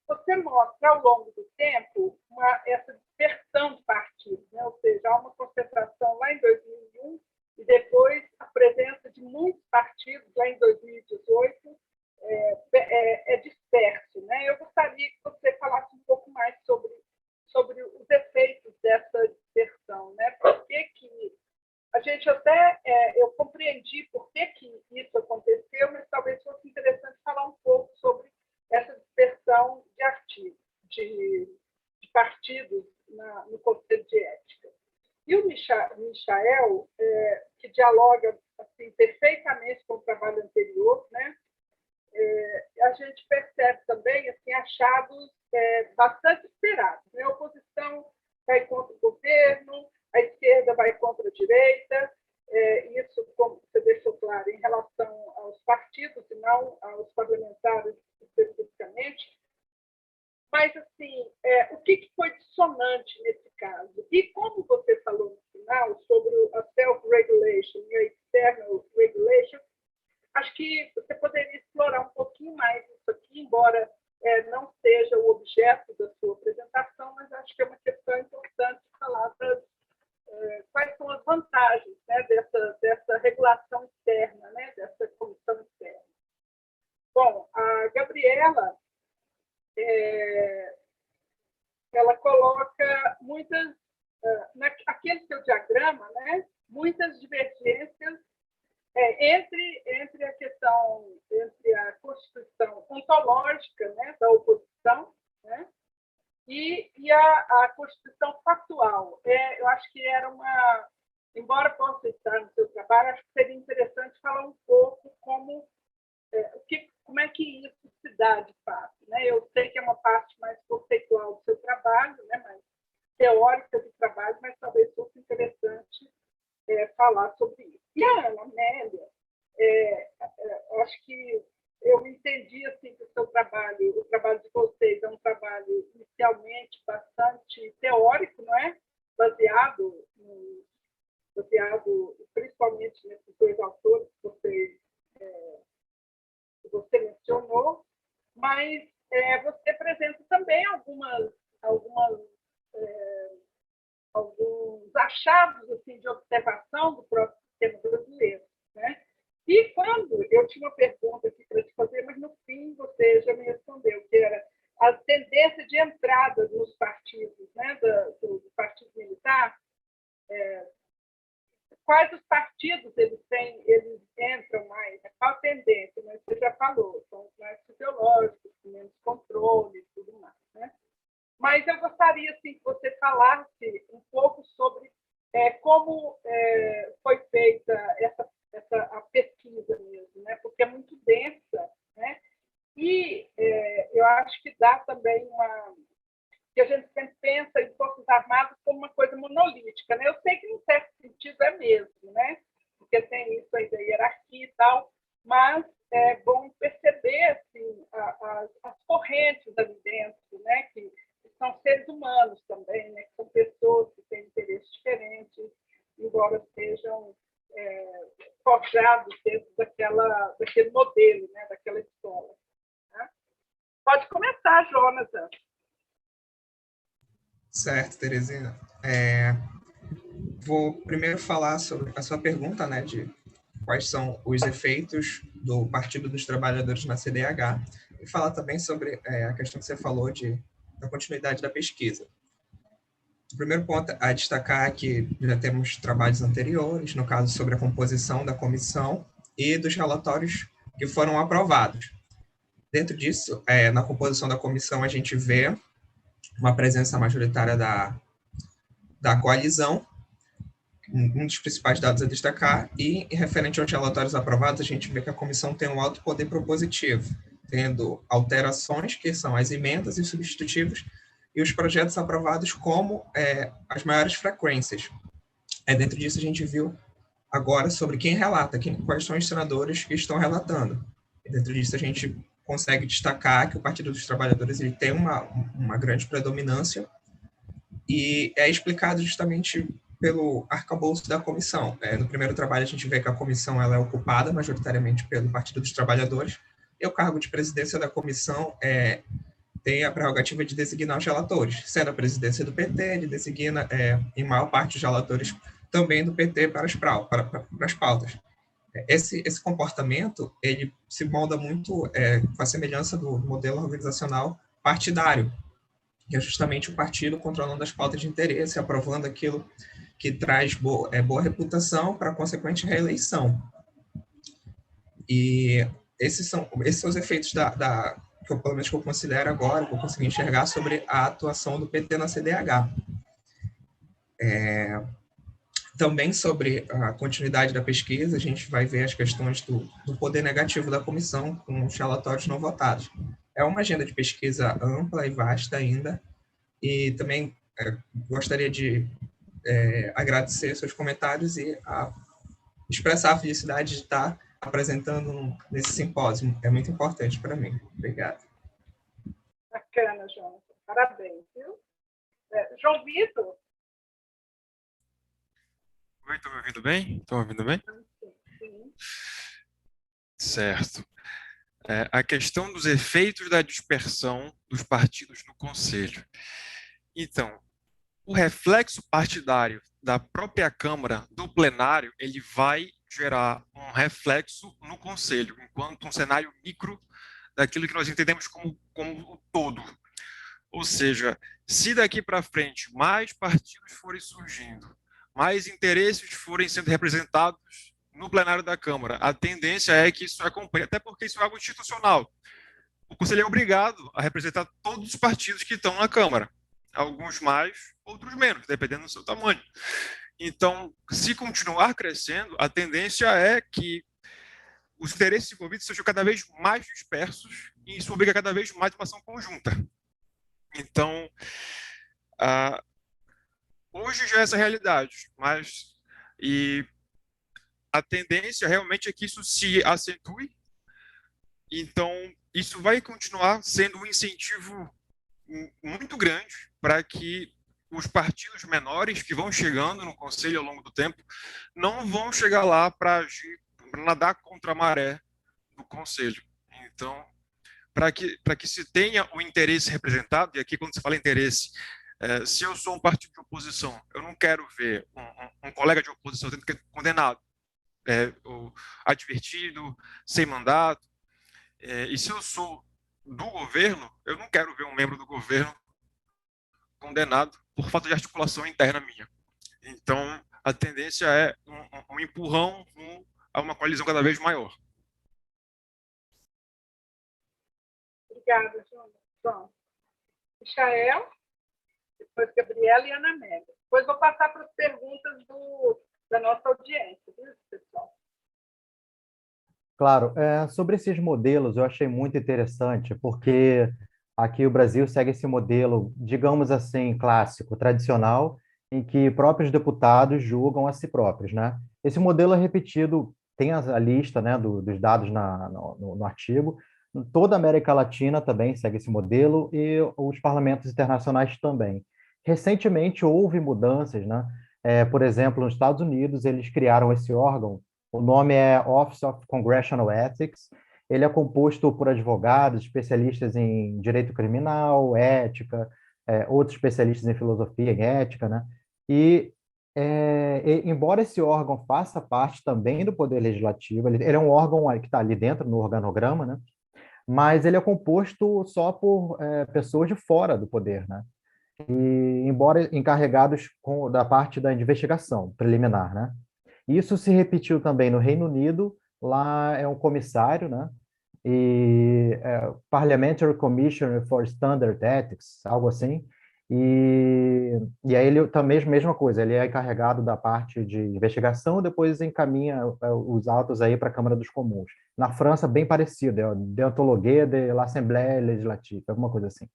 Você mostra ao longo do tempo essa dispersão de partidos, né? Ou seja, há uma concentração lá em 2001 e depois a presença de muitos partidos lá em 2018 é disperso, né? Eu gostaria que você falasse um pouco mais sobre os efeitos dessa dispersão, né? Por que a gente até, eu compreendi por que isso aconteceu, mas talvez fosse interessante falar um pouco sobre essa dispersão de artigos, de partidos no Conselho de Ética. E o Michael, que dialoga assim, perfeitamente com o trabalho anterior, né? A gente percebe também assim, achados bastante esperados. Né? A oposição vai contra o governo, a esquerda vai contra a direita, isso, como você deixou claro, em relação aos partidos e não aos parlamentares especificamente. Mas, assim, o que foi dissonante nesse caso? E como você falou no final sobre a self-regulation e a external regulation, acho que você poderia explorar um pouquinho mais isso aqui, embora não seja o objeto da sua apresentação, mas acho que é uma questão importante falar quais são as vantagens, né, dessa regulação externa, né, dessa comissão externa. Bom, a Gabriela, ela coloca muitas, naquele seu diagrama, né, muitas divergências entre a questão, entre a constituição ontológica, né, da oposição, né, e a constituição factual. Eu acho que era embora possa estar no seu trabalho, acho que seria interessante falar um pouco como é que isso se dá de fato, né? Eu sei que é uma parte mais conceitual do seu trabalho, né, mais teórica do trabalho, mas talvez fosse interessante falar sobre isso. E a Ana Amélia, acho que eu entendi assim, que o trabalho de vocês é um trabalho inicialmente bastante teórico, não é? Baseado principalmente nesses dois autores que você mencionou, mas você apresenta também alguns achados assim, de observação do próprio sistema brasileiro, né? E quando eu tinha uma pergunta aqui para te fazer, mas no fim você já me respondeu, que era a tendência de entrada nos partidos, né, do partido militar, quais os partidos eles entram mais, qual a tendência, né? Você já falou, são os mais fisiológicos, com menos controle e tudo mais, né? Mas eu gostaria assim, que você falasse um pouco sobre como foi feita a pesquisa mesmo, né? Porque é muito densa, né? E eu acho que dá também que a gente sempre pensa em Forças Armadas como uma coisa monolítica, né? Eu sei que, em certo sentido, é mesmo, né? Porque tem isso aí da hierarquia e tal, mas é bom perceber assim, as correntes ali dentro, né? Que são seres humanos também, né? Que são pessoas que têm interesses diferentes, embora sejam forjados dentro daquele modelo, né? Daquela escola. Né? Pode começar, Jonathan. Certo, Terezinha. Vou primeiro falar sobre a sua pergunta, né, de quais são os efeitos do Partido dos Trabalhadores na CDH, e falar também sobre a questão que você falou da continuidade da pesquisa. O primeiro ponto a destacar é que já temos trabalhos anteriores, no caso sobre a composição da comissão e dos relatórios que foram aprovados. Dentro disso, na composição da comissão, a gente vê uma presença majoritária da coalizão, um dos principais dados a destacar, e referente aos relatórios aprovados, a gente vê que a comissão tem um alto poder propositivo, tendo alterações, que são as emendas e substitutivos, e os projetos aprovados como as maiores frequências. Dentro disso, a gente viu agora sobre quem relata, quais são os senadores que estão relatando. Dentro disso, a gente consegue destacar que o Partido dos Trabalhadores ele tem uma grande predominância e é explicado justamente pelo arcabouço da comissão. No primeiro trabalho, a gente vê que a comissão ela é ocupada majoritariamente pelo Partido dos Trabalhadores e o cargo de presidência da comissão tem a prerrogativa de designar os relatores. Sendo a presidência do PT, ele designa, em maior parte, os relatores também do PT para as pautas. Esse comportamento ele se molda muito com a semelhança do modelo organizacional partidário, que é justamente o partido controlando as pautas de interesse, aprovando aquilo que traz boa reputação para a consequente reeleição. E esses são os efeitos que eu, pelo menos que eu considero agora, que eu consegui enxergar sobre a atuação do PT na CDH. Também sobre a continuidade da pesquisa, a gente vai ver as questões do poder negativo da comissão com os relatórios não votados. É uma agenda de pesquisa ampla e vasta ainda, e também gostaria de agradecer seus comentários e expressar a felicidade de estar apresentando nesse simpósio. É muito importante para mim. Obrigado. Bacana, João. Parabéns, viu? João Vitor. Oi, estão me ouvindo bem? Estão me ouvindo bem? Sim. Certo. A questão dos efeitos da dispersão dos partidos no Conselho. Então, o reflexo partidário da própria Câmara, do plenário, ele vai gerar um reflexo no Conselho, enquanto um cenário micro daquilo que nós entendemos como o todo. Ou seja, se daqui para frente mais partidos forem surgindo, mais interesses forem sendo representados no plenário da Câmara, a tendência é que isso acompanhe, até porque isso é algo institucional. O Conselho é obrigado a representar todos os partidos que estão na Câmara, alguns mais, outros menos, dependendo do seu tamanho. Então, se continuar crescendo, a tendência é que os interesses envolvidos sejam cada vez mais dispersos e isso obriga cada vez mais uma ação conjunta. Então, hoje já é essa realidade, mas a tendência realmente é que isso se acentue. Então, isso vai continuar sendo um incentivo muito grande para que os partidos menores que vão chegando no Conselho ao longo do tempo não vão chegar lá para agir, para nadar contra a maré do Conselho. Então, para que se tenha o interesse representado, e aqui quando se fala interesse, se eu sou um partido de oposição, eu não quero ver um colega de oposição sendo condenado, ou advertido, sem mandato, e se eu sou do governo, eu não quero ver um membro do governo condenado por falta de articulação interna minha. Então, a tendência é um empurrão a uma coalizão cada vez maior. Obrigada, João. Michael, depois Gabriela e Ana Amélia. Depois vou passar para as perguntas da nossa audiência, viu, pessoal? Claro, sobre esses modelos eu achei muito interessante, porque aqui o Brasil segue esse modelo, digamos assim, clássico, tradicional, em que próprios deputados julgam a si próprios, né? Esse modelo é repetido, tem a lista, né, dos dados no artigo, toda a América Latina também segue esse modelo e os parlamentos internacionais também. Recentemente houve mudanças, né? Por exemplo, nos Estados Unidos eles criaram esse órgão. O nome é Office of Congressional Ethics. Ele é composto por advogados, especialistas em direito criminal, ética, outros especialistas em filosofia e ética, né? Embora esse órgão faça parte também do Poder Legislativo, ele é um órgão que está ali dentro no organograma, né? Mas ele é composto só por pessoas de fora do poder, né? e embora encarregados da parte da investigação preliminar, né? Isso se repetiu também no Reino Unido, lá é um comissário, né? Parliamentary Commissioner for Standard Ethics, algo assim, e aí ele também, mesma coisa, ele é encarregado da parte de investigação, depois encaminha os autos aí para a Câmara dos Comuns. Na França, bem parecido, é o Déontologue de l'Assemblée Législative, alguma coisa assim.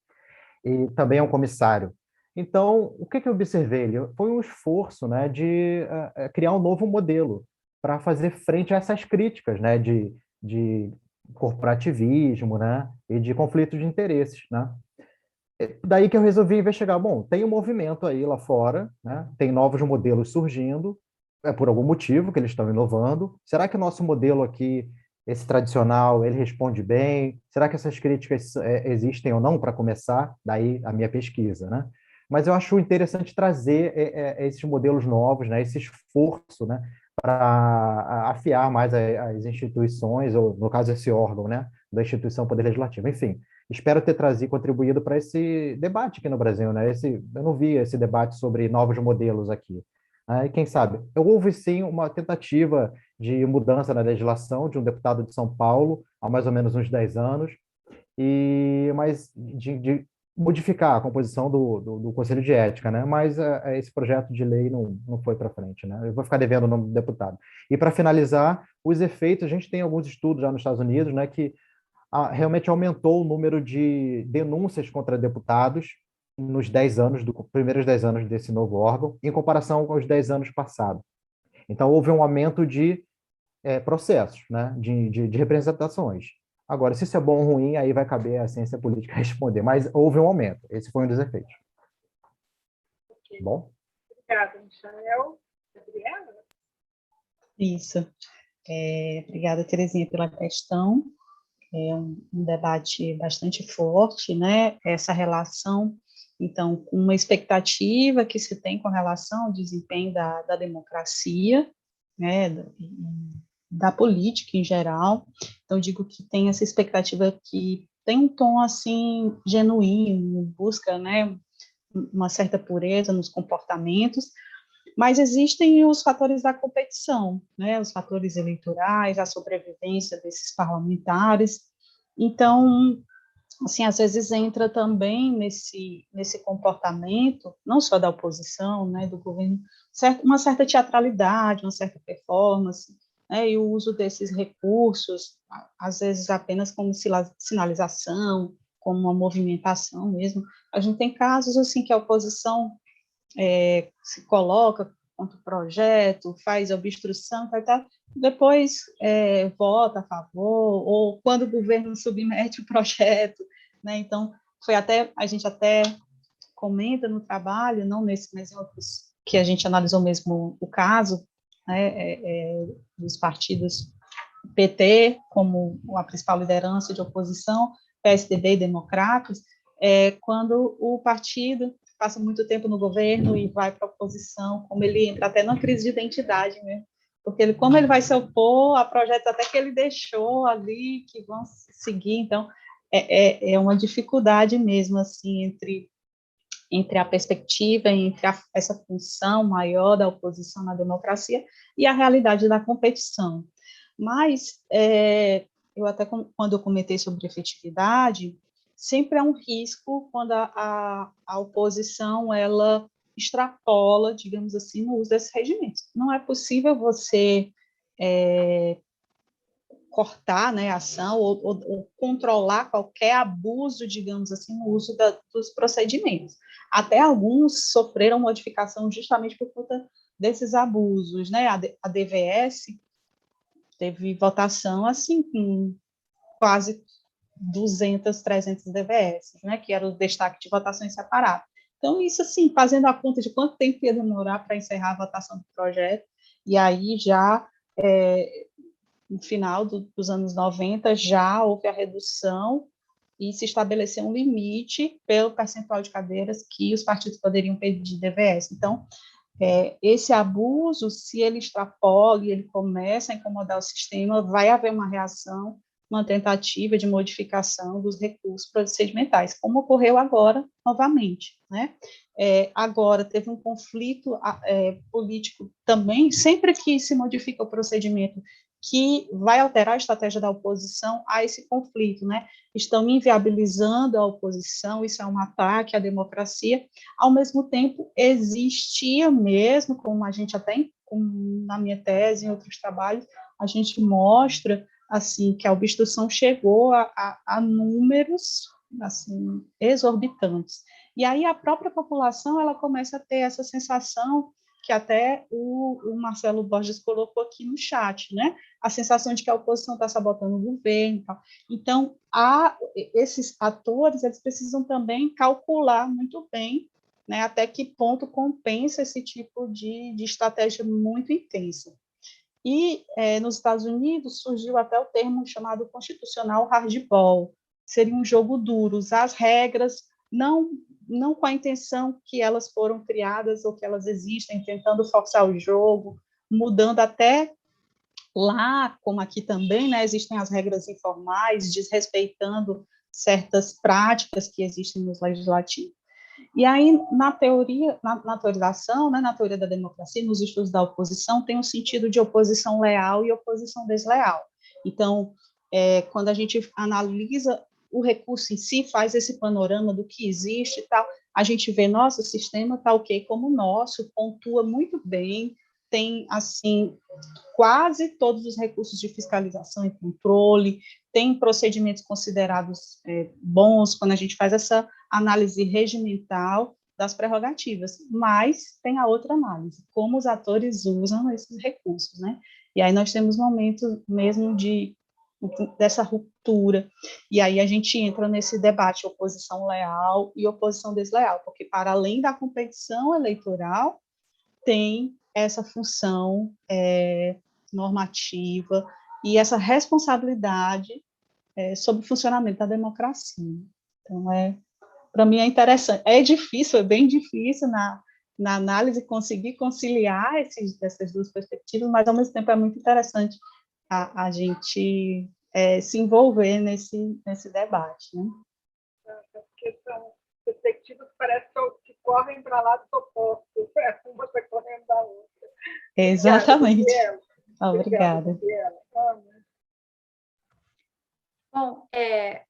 E também é um comissário. Então, o que eu observei? Foi um esforço, né, de criar um novo modelo para fazer frente a essas críticas, né, de corporativismo, né, e de conflito de interesses, né? Daí que eu resolvi investigar. Bom, tem um movimento aí lá fora, né? Tem novos modelos surgindo, é por algum motivo que eles estão inovando. Será que o nosso modelo aqui, esse tradicional, ele responde bem? Será que essas críticas existem ou não, para começar? Daí a minha pesquisa, né? Mas eu acho interessante trazer esses modelos novos, né? Esse esforço, né? Para afiar mais as instituições, ou no caso esse órgão, né? Da instituição Poder Legislativo. Enfim, espero ter contribuído para esse debate aqui no Brasil, né? Eu não vi esse debate sobre novos modelos aqui. E quem sabe? Houve sim uma tentativa de mudança na legislação de um deputado de São Paulo há mais ou menos uns 10 anos, mas de modificar a composição do Conselho de Ética, né? Mas esse projeto de lei não foi para frente, né? Eu vou ficar devendo o nome do deputado. E para finalizar, os efeitos, a gente tem alguns estudos já nos Estados Unidos, né, que realmente aumentou o número de denúncias contra deputados nos 10 anos, primeiros 10 anos desse novo órgão, em comparação com os 10 anos passados. Então, houve um aumento de processos, né, de representações. Agora, se isso é bom ou ruim, aí vai caber à ciência política responder, mas houve um aumento, esse foi um dos efeitos. Okay. Bom? Obrigada, Michael. Gabriela? Isso. Obrigada, Terezinha, pela questão. É um debate bastante forte, né? Essa relação, então, com uma expectativa que se tem com relação ao desempenho da democracia, né? Da política em geral. Então, digo que tem essa expectativa que tem um tom, assim, genuíno, busca, né? Uma certa pureza nos comportamentos, mas existem os fatores da competição, né, os fatores eleitorais, a sobrevivência desses parlamentares. Então, assim, às vezes entra também nesse comportamento, não só da oposição, né, do governo, uma certa teatralidade, uma certa performance, né, e o uso desses recursos, às vezes apenas como sinalização, como uma movimentação mesmo. A gente tem casos assim que a oposição se coloca contra o projeto, faz obstrução, depois vota a favor, ou quando o governo submete o projeto, né? Então, a gente até comenta no trabalho, não nesse, mas em outros, que a gente analisou mesmo o caso, né, dos partidos PT, como a principal liderança de oposição, PSDB e Democratas, quando o partido passa muito tempo no governo e vai para a oposição, como ele entra até numa crise de identidade, né? Porque como ele vai se opor a projetos até que ele deixou ali, que vão seguir, então é uma dificuldade mesmo, assim, entre a perspectiva, entre essa função maior da oposição na democracia e a realidade da competição. Mas, eu até, quando eu comentei sobre efetividade, sempre é um risco quando a oposição, ela extrapola, digamos assim, no uso desses regimentos. Não é possível você cortar, né, a ação ou controlar qualquer abuso, digamos assim, no uso dos procedimentos. Até alguns sofreram modificação justamente por conta desses abusos, né? A DVS teve votação assim com quase 200, 300 DVS, né, que era o destaque de votações separadas. Então, isso assim, fazendo a conta de quanto tempo ia demorar para encerrar a votação do projeto, e aí já, no final dos anos 90, já houve a redução e se estabeleceu um limite pelo percentual de cadeiras que os partidos poderiam pedir de DVS. Então, esse abuso, se ele extrapola e ele começa a incomodar o sistema, vai haver uma reação uma tentativa de modificação dos recursos procedimentais, como ocorreu agora, novamente, né? Agora, teve um conflito político também, sempre que se modifica o procedimento que vai alterar a estratégia da oposição a esse conflito, né? Estão inviabilizando a oposição, isso é um ataque à democracia. Ao mesmo tempo, existia mesmo, como a gente até, na minha tese, em outros trabalhos, a gente mostra, assim, que a obstrução chegou a números, assim, exorbitantes. E aí a própria população, ela começa a ter essa sensação que até o Marcelo Borges colocou aqui no chat, né? A sensação de que a oposição está sabotando o governo e tal. Então, esses atores, eles precisam também calcular muito bem, né, até que ponto compensa esse tipo de estratégia muito intensa. E nos Estados Unidos surgiu até o termo chamado constitucional hardball, seria um jogo duro, usar as regras, não com a intenção que elas foram criadas ou que elas existem, tentando forçar o jogo, mudando até lá, como aqui também, né, existem as regras informais, desrespeitando certas práticas que existem nos legislativos. E aí, na teorização, né, na teoria da democracia, nos estudos da oposição, tem um sentido de oposição leal e oposição desleal. Então, quando a gente analisa o recurso em si, faz esse panorama do que existe e tal, a gente vê, nosso sistema está ok como o nosso, pontua muito bem, tem, assim, quase todos os recursos de fiscalização e controle, tem procedimentos considerados bons quando a gente faz essa análise regimental das prerrogativas, mas tem a outra análise, como os atores usam esses recursos, né? E aí nós temos momentos mesmo dessa ruptura, e aí a gente entra nesse debate oposição leal e oposição desleal, porque para além da competição eleitoral, tem essa função normativa e essa responsabilidade sobre o funcionamento da democracia. Então, para mim é interessante, é difícil, é bem difícil na análise conseguir conciliar essas duas perspectivas, mas ao mesmo tempo é muito interessante a gente se envolver nesse debate, né? Porque são perspectivas que parecem que correm para lá dos opostos, com você correndo da outra. Exatamente. Obrigada. Bom,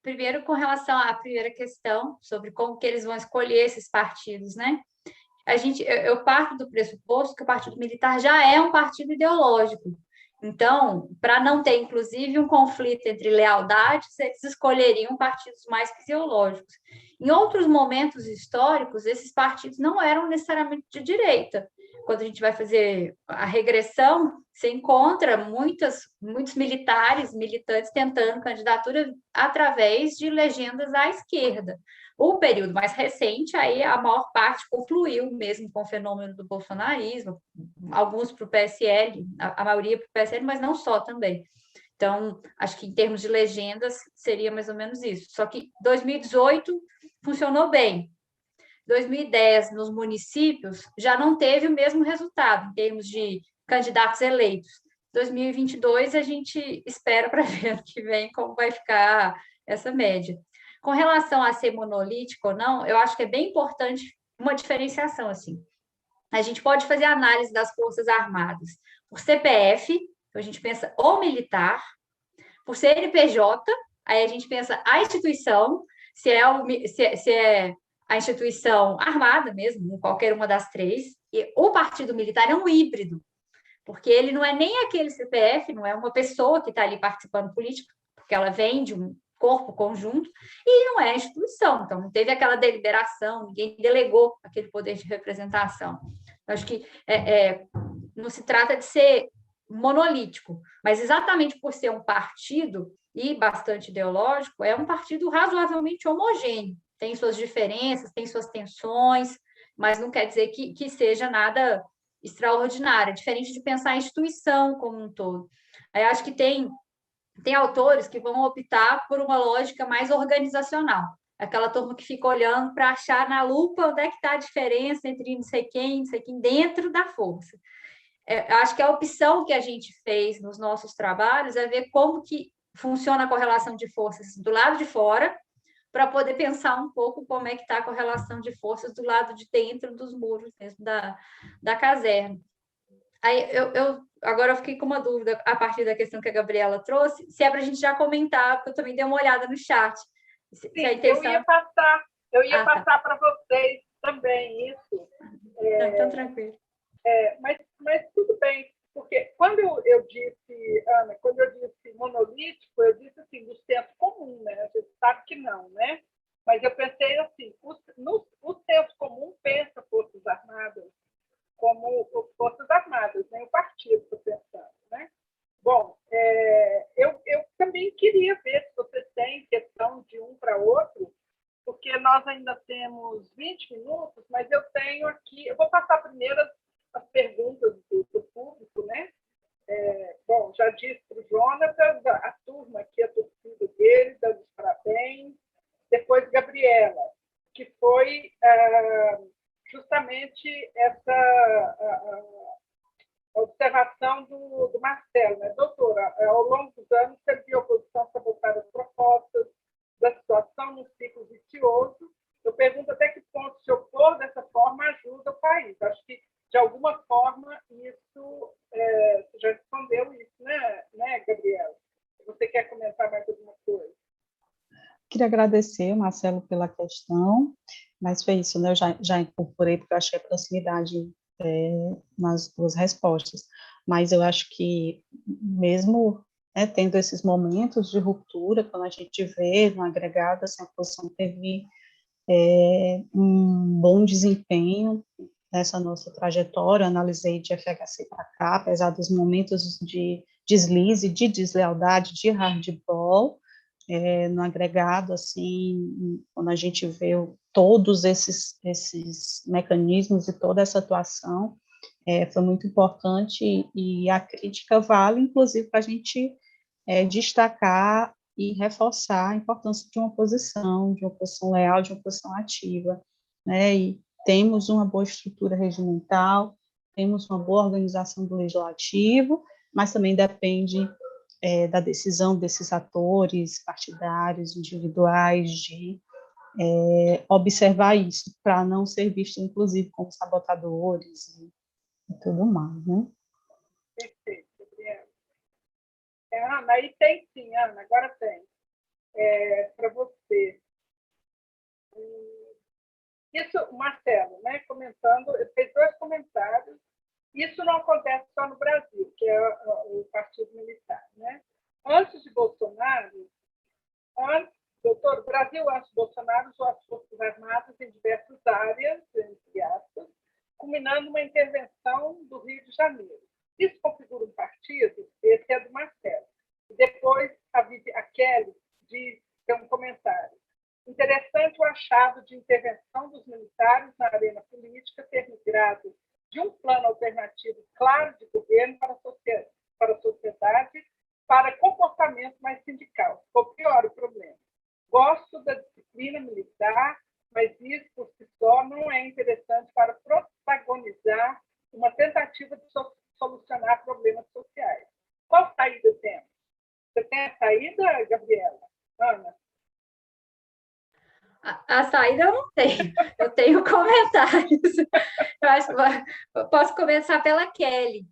primeiro com relação à primeira questão, sobre como que eles vão escolher esses partidos, né? Eu parto do pressuposto que o Partido Militar já é um partido ideológico. Então, para não ter, inclusive, um conflito entre lealdades, eles escolheriam partidos mais fisiológicos. Em outros momentos históricos, esses partidos não eram necessariamente de direita. Quando a gente vai fazer a regressão, você encontra muitos militares, militantes tentando candidatura através de legendas à esquerda. O período mais recente, aí a maior parte confluiu mesmo com o fenômeno do bolsonarismo, alguns para o PSL, a maioria para o PSL, mas não só também. Então, acho que em termos de legendas seria mais ou menos isso. Só que 2018 funcionou bem. 2010, nos municípios, já não teve o mesmo resultado em termos de candidatos eleitos. 2022, a gente espera para ver ano que vem como vai ficar essa média. Com relação a ser monolítico ou não, eu acho que é bem importante uma diferenciação, assim. A gente pode fazer análise das Forças Armadas por CPF, então a gente pensa o militar, por CNPJ, aí a gente pensa a instituição, se é a instituição armada mesmo, qualquer uma das três, e o partido militar é um híbrido, porque ele não é nem aquele CPF, não é uma pessoa que está ali participando político, porque ela vem de um corpo conjunto, e não é a instituição, então não teve aquela deliberação, ninguém delegou aquele poder de representação. Eu acho que não se trata de ser monolítico, mas exatamente por ser um partido e bastante ideológico, é um partido razoavelmente homogêneo, tem suas diferenças, tem suas tensões, mas não quer dizer que seja nada extraordinário, diferente de pensar a instituição como um todo. Eu acho que tem autores que vão optar por uma lógica mais organizacional, aquela turma que fica olhando para achar na lupa onde é que está a diferença entre não sei quem dentro da força. Acho que a opção que a gente fez nos nossos trabalhos é ver como que funciona a correlação de forças do lado de fora, para poder pensar um pouco como é que está a correlação de forças do lado de dentro dos muros mesmo da caserna. Aí agora eu fiquei com uma dúvida a partir da questão que a Gabriela trouxe, se é para a gente já comentar, porque eu também dei uma olhada no chat. Sim, eu ia passar Tá. para vocês também isso. Então, tranquilo. Mas tudo bem, porque quando eu disse, Ana, quando eu disse monolítico, eu disse assim, do senso comum, né? A gente sabe que não, né? Mas eu pensei assim, o senso comum pensa Forças Armadas como Forças Armadas, nem o partido está pensando, né? Bom, eu também queria ver se vocês têm questão de um para outro, porque nós ainda temos 20 minutos, mas eu tenho aqui, eu vou passar primeiro as perguntas do público, né? Bom, já disse para o Jonatas, a turma aqui, a torcida dele, dando os parabéns. Depois, Gabriela, que foi justamente essa observação do Marcelo, né? Doutora, ao longo dos anos, teve a oposição sabotar as propostas da situação num ciclo vicioso. Eu pergunto até que ponto se opor dessa forma ajuda o país. Acho que, de alguma forma, isso, você já respondeu isso, né, Gabriela? Você quer comentar mais alguma coisa? Queria agradecer, Marcelo, pela questão, mas foi isso, né? Eu já incorporei, porque eu achei a proximidade nas duas respostas. Mas eu acho que, mesmo tendo esses momentos de ruptura, quando a gente vê no agregado, assim, a oposição teve um bom desempenho nessa nossa trajetória. Analisei de FHC para cá, apesar dos momentos de deslize, de deslealdade, de hardball, no agregado, assim, quando a gente vê todos esses mecanismos e toda essa atuação, foi muito importante, e a crítica vale, inclusive, para a gente destacar e reforçar a importância de uma oposição leal, de uma oposição ativa, né? E temos uma boa estrutura regimental, temos uma boa organização do legislativo, mas também depende da decisão desses atores partidários, individuais, de observar isso, para não ser visto, inclusive, como sabotadores e tudo mais, né? Perfeito, Gabriela. Ana, aí tem sim, Ana, agora tem. Para você. Isso, o Marcelo, né, comentando, ele fez 2 comentários. Isso não acontece só no Brasil, que é o Partido Militar, né? Antes de Bolsonaro, doutor, o Brasil antes de Bolsonaro usou as Forças Armadas em diversas áreas, entre aspas, culminando uma intervenção do Rio de Janeiro. Isso configura um partido? Esse é do Marcelo. E depois a Kelly tem um comentário. Interessante o achado de intervenção dos militares na arena política ter migrado de um plano alternativo claro de governo para a sociedade, para comportamento mais sindical. Ficou pior o problema. Gosto da disciplina militar, mas isso por si só não é interessante para protagonizar uma tentativa de solucionar problemas sociais. Qual saída temos? Você tem a saída, Gabriela? Ana? A saída eu não tenho, eu tenho comentários. Eu posso começar pela Kelly.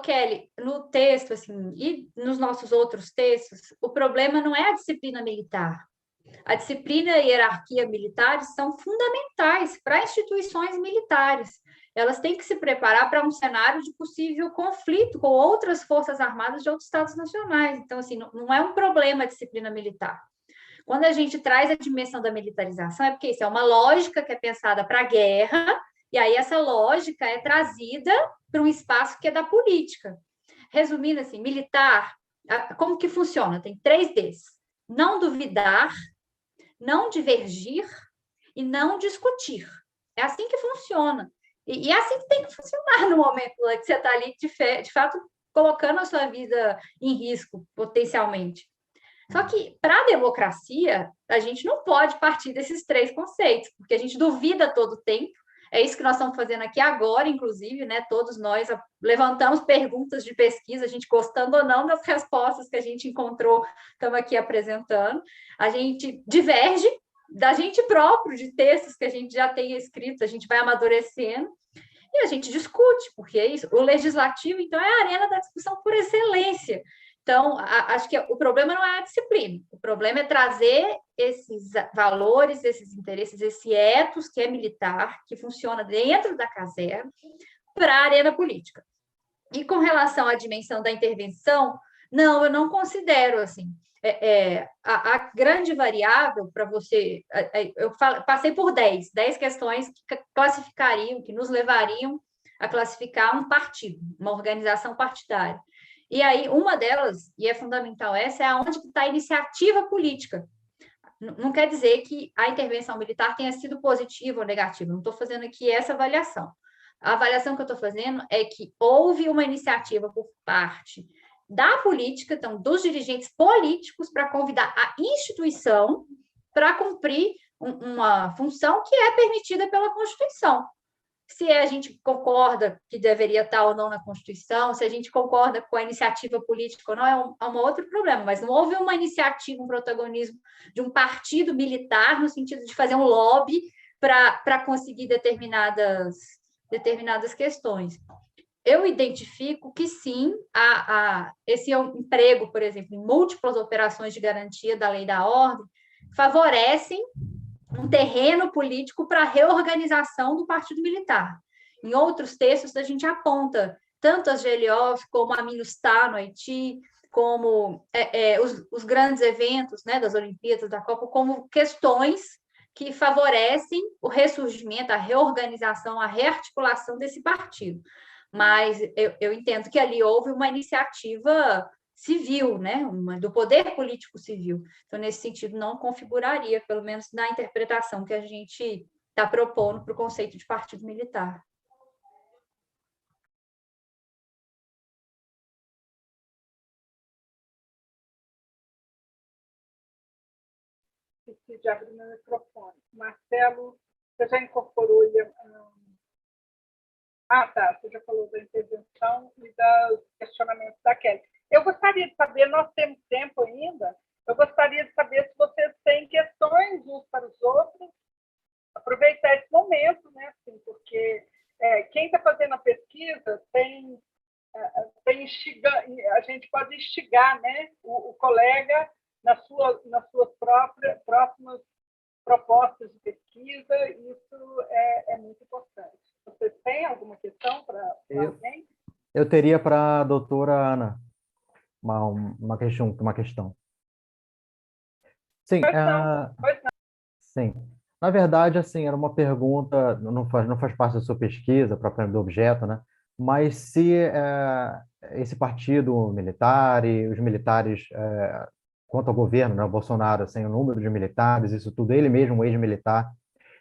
Kelly, no texto, assim, e nos nossos outros textos, o problema não é a disciplina militar. A disciplina e a hierarquia militares são fundamentais para instituições militares. Elas têm que se preparar para um cenário de possível conflito com outras forças armadas de outros estados nacionais. Então, assim, não é um problema a disciplina militar. Quando a gente traz a dimensão da militarização, é porque isso é uma lógica que é pensada para a guerra, e aí essa lógica é trazida para um espaço que é da política. Resumindo assim, militar, como que funciona? Tem 3 Ds. Não duvidar, não divergir e não discutir. É assim que funciona. E é assim que tem que funcionar no momento que você está ali, de fato, colocando a sua vida em risco, potencialmente. Só que, para a democracia, a gente não pode partir desses 3 conceitos, porque a gente duvida todo o tempo, É isso que nós estamos fazendo aqui agora, inclusive, né? Todos nós levantamos perguntas de pesquisa, a gente gostando ou não das respostas que a gente encontrou, estamos aqui apresentando. A gente diverge da gente próprio, de textos que a gente já tem escritos, a gente vai amadurecendo e a gente discute, porque é isso. O legislativo, então, é a arena da discussão por excelência. Então, acho que o problema não é a disciplina, o problema é trazer esses valores, esses interesses, esse ethos que é militar, que funciona dentro da caserna, para a arena política. E com relação à dimensão da intervenção, não, eu não considero assim. A grande variável para você, passei por 10 questões que classificariam, que nos levariam a classificar um partido, uma organização partidária. E aí, uma delas, e é fundamental essa, é aonde está a iniciativa política. Não quer dizer que a intervenção militar tenha sido positiva ou negativa, não estou fazendo aqui essa avaliação. A avaliação que eu estou fazendo é que houve uma iniciativa por parte da política, então, dos dirigentes políticos, para convidar a instituição para cumprir uma função que é permitida pela Constituição. Se a gente concorda que deveria estar ou não na Constituição, se a gente concorda com a iniciativa política ou não, é um outro problema, mas não houve uma iniciativa, um protagonismo de um partido militar, no sentido de fazer um lobby para conseguir determinadas questões. Eu identifico que sim, esse emprego, por exemplo, em múltiplas operações de garantia da lei da ordem, favorecem um terreno político para a reorganização do partido militar. Em outros textos, a gente aponta tanto as GLOs, como a MINUSTAH no Haiti, como os grandes eventos, né, das Olimpíadas, da Copa, como questões que favorecem o ressurgimento, a reorganização, a rearticulação desse partido. Mas eu entendo que ali houve uma iniciativa civil, né, do poder político civil. Então, nesse sentido, não configuraria, pelo menos na interpretação que a gente está propondo para o conceito de partido militar. Esqueci de abrir meu microfone. Marcelo, você já incorporou... tá, você já falou da intervenção e dos questionamentos da Kelly. Eu gostaria de saber, nós temos tempo ainda, eu gostaria de saber se vocês têm questões uns para os outros, aproveitar esse momento, né, assim, porque quem está fazendo a pesquisa tem a gente pode instigar, né, o colega nas suas próximas propostas de pesquisa, isso é muito importante. Vocês têm alguma questão para alguém? Eu teria para a doutora Ana uma questão. Sim, Pois não. sim. Na verdade, assim, era uma pergunta, não faz parte da sua pesquisa, propriamente do objeto, né? Mas se esse partido militar e os militares, quanto ao governo, né, o Bolsonaro, assim, o número de militares, isso tudo, ele mesmo, um ex-militar,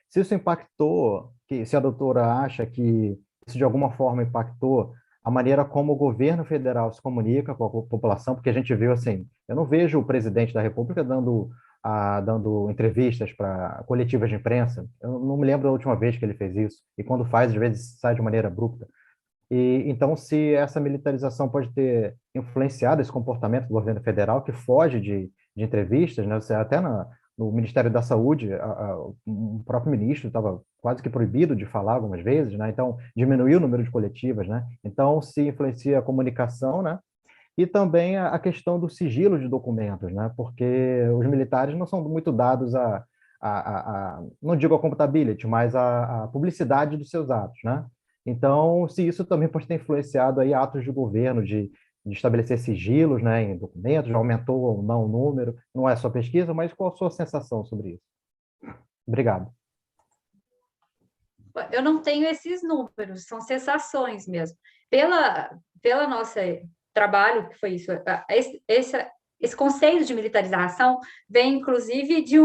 se isso impactou, se a doutora acha que isso de alguma forma impactou a maneira como o governo federal se comunica com a população, porque a gente viu assim, eu não vejo o presidente da República dando entrevistas para coletivas de imprensa, eu não me lembro da última vez que ele fez isso, e quando faz, às vezes sai de maneira abrupta. E então, se essa militarização pode ter influenciado esse comportamento do governo federal, que foge de entrevistas, né? Até no Ministério da Saúde, o próprio ministro estava quase que proibido de falar algumas vezes, né? Então, diminuiu o número de coletivas, né? Então, se influencia a comunicação, né? E também a questão do sigilo de documentos, né? Porque os militares não são muito dados não digo a contabilidade, mas a publicidade dos seus atos, né? Então, se isso também pode ter influenciado aí atos de governo de estabelecer sigilos, né, em documentos, já aumentou ou não o número, não é só pesquisa, mas qual a sua sensação sobre isso? Obrigado. Eu não tenho esses números, são sensações mesmo. Pela nosso trabalho, que foi isso, esse conceito de militarização vem, inclusive, de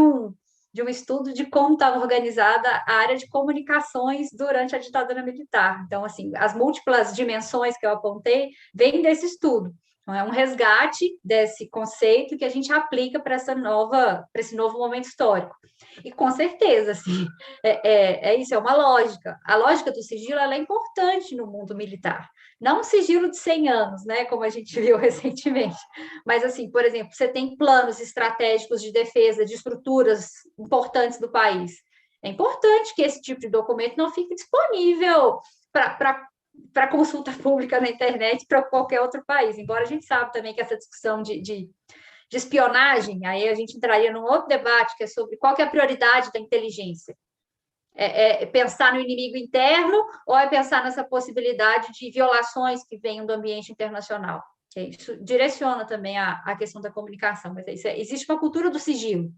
um estudo de como estava organizada a área de comunicações durante a ditadura militar. Então, assim, as múltiplas dimensões que eu apontei vêm desse estudo. Então, é um resgate desse conceito que a gente aplica para esse novo momento histórico. E com certeza, assim, é isso, é uma lógica. A lógica do sigilo ela é importante no mundo militar. Não um sigilo de 100 anos, né, como a gente viu recentemente, mas, assim, por exemplo, você tem planos estratégicos de defesa de estruturas importantes do país. É importante que esse tipo de documento não fique disponível para consulta pública na internet para qualquer outro país. Embora a gente sabe também que essa discussão de espionagem, aí a gente entraria num outro debate, que é sobre qual que é a prioridade da inteligência. É pensar no inimigo interno ou é pensar nessa possibilidade de violações que venham do ambiente internacional? Isso direciona também a questão da comunicação, mas existe uma cultura do sigilo.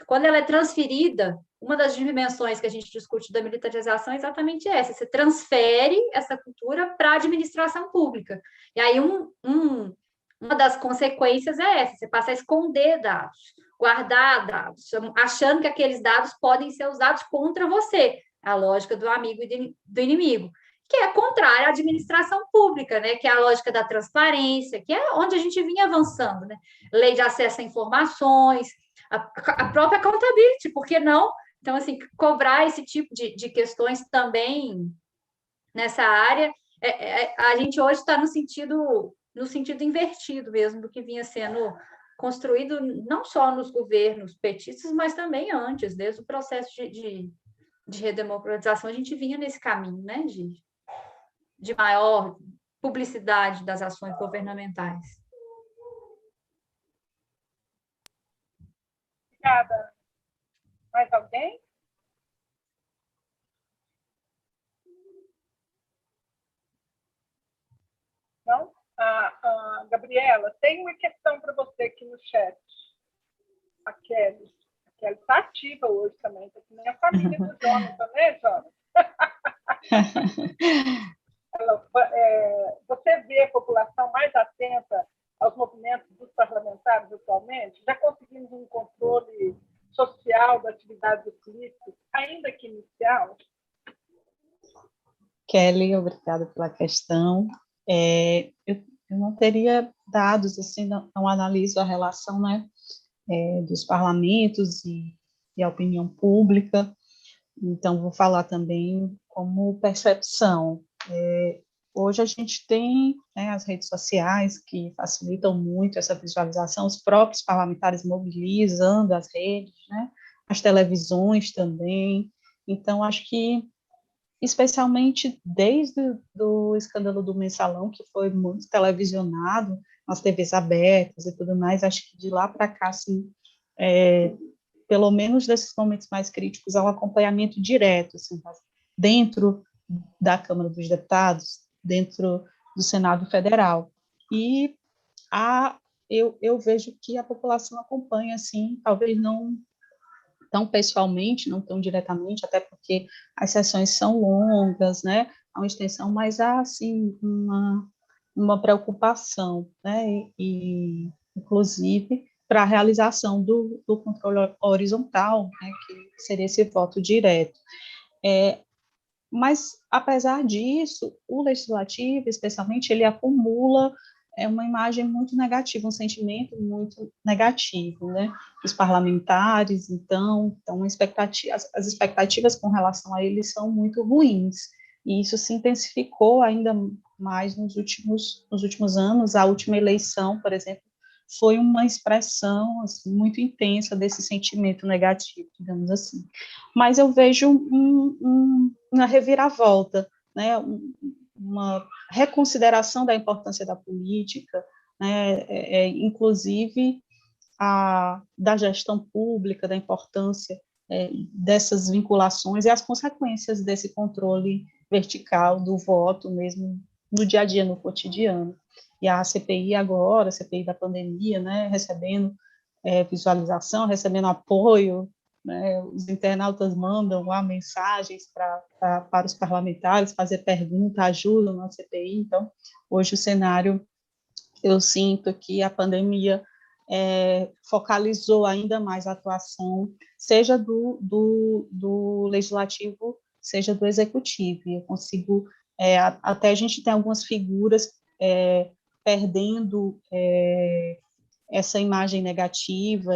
Quando ela é transferida, uma das dimensões que a gente discute da militarização é exatamente essa: você transfere essa cultura para a administração pública. E aí uma das consequências é essa: você passa a esconder dados, guardar dados, achando que aqueles dados podem ser usados contra você, a lógica do amigo e do inimigo, que é contrária à administração pública, né? Que é a lógica da transparência, que é onde a gente vinha avançando, né? Lei de acesso a informações, a própria accountability, por que não? Então, assim, cobrar esse tipo de questões também nessa área, a gente hoje está no sentido invertido mesmo do que vinha sendo construído não só nos governos petistas, mas também antes, desde o processo de redemocratização, a gente vinha nesse caminho, né, de maior publicidade das ações governamentais. Obrigada. Mais alguém? Não? Gabriela, tem uma questão para você aqui no chat. A Kelly. A Kelly está ativa hoje também, está que nem a família do Jonathan, né, Jonathan? Você vê a população mais atenta aos movimentos dos parlamentares atualmente? Já conseguimos um controle social da atividade dos políticos, ainda que inicial? Kelly, obrigada pela questão. Eu não teria dados, assim, não analiso a relação, né, dos parlamentos e a opinião pública, então vou falar também como percepção. Hoje a gente tem, né, as redes sociais que facilitam muito essa visualização, os próprios parlamentares mobilizando as redes, né, as televisões também, então acho que especialmente desde o escândalo do Mensalão, que foi muito televisionado, nas TVs abertas e tudo mais, acho que de lá para cá, assim, pelo menos desses momentos mais críticos, há um acompanhamento direto, assim, dentro da Câmara dos Deputados, dentro do Senado Federal. E eu vejo que a população acompanha, assim, talvez não tão pessoalmente, não tão diretamente, até porque as sessões são longas, né, há uma extensão, mas há, assim, uma preocupação, né, e inclusive, para a realização do controle horizontal, né, que seria esse voto direto. Mas, apesar disso, o legislativo, especialmente, ele acumula uma imagem muito negativa, um sentimento muito negativo, né? Os parlamentares, então as expectativas com relação a eles são muito ruins, e isso se intensificou ainda mais nos últimos anos. A última eleição, por exemplo, foi uma expressão, assim, muito intensa desse sentimento negativo, digamos assim. Mas eu vejo uma reviravolta, né, uma reconsideração da importância da política, né, inclusive da gestão pública, da importância dessas vinculações e as consequências desse controle vertical do voto mesmo no dia a dia, no cotidiano. E a CPI agora, a CPI da pandemia, né, recebendo visualização, recebendo apoio, né, os internautas mandam lá mensagens para os parlamentares, fazer pergunta, ajudam na CPI. Então, hoje o cenário, eu sinto que a pandemia focalizou ainda mais a atuação, seja do legislativo, seja do executivo. Eu consigo, até a gente tem algumas figuras perdendo essa imagem negativa,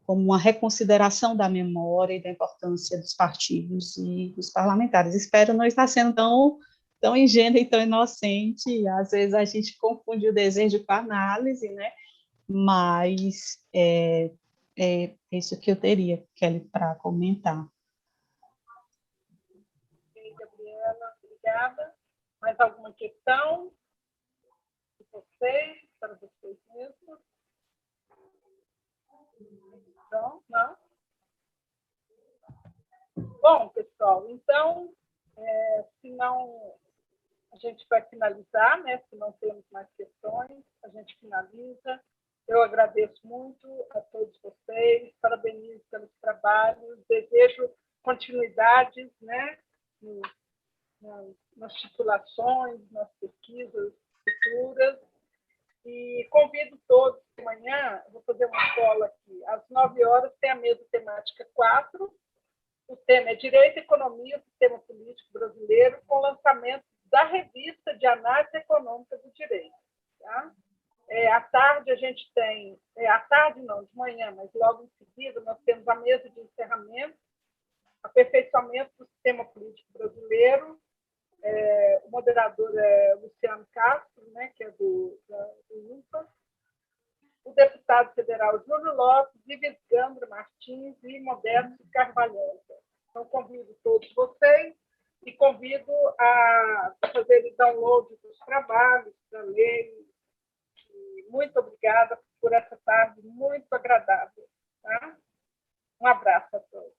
como uma reconsideração da memória e da importância dos partidos e dos parlamentares. Espero não estar sendo tão ingênua e tão inocente. Às vezes a gente confunde o desejo com a análise, né? Mas é isso que eu teria, Kelly, para comentar. Ok, Gabriela, obrigada. Mais alguma questão de vocês, para vocês mesmos? Não? Não? Bom, pessoal, então, se não, a gente vai finalizar, né? Se não temos mais questões, a gente finaliza. Eu agradeço muito a todos vocês, parabenizo pelos trabalhos, desejo continuidades, né? Nas titulações, nas pesquisas futuras. E convido todos, amanhã, vou fazer uma escola aqui, às 9 horas, tem a mesa temática 4. O tema é Direito e Economia, Sistema Político Brasileiro, com lançamento da revista de Análise Econômica do Direito. Tá? À tarde, a gente tem... à tarde, não, de manhã, mas logo em seguida, nós temos a mesa de encerramento, aperfeiçoamento do sistema político brasileiro. O moderador é Luciano Castro, né, que é do INPA. O deputado federal Júlio Lopes, Ives Gandra Martins e Modesto Carvalhosa. Então, convido todos vocês e convido a fazer o download dos trabalhos, da lei. E muito obrigada por essa tarde muito agradável. Tá? Um abraço a todos.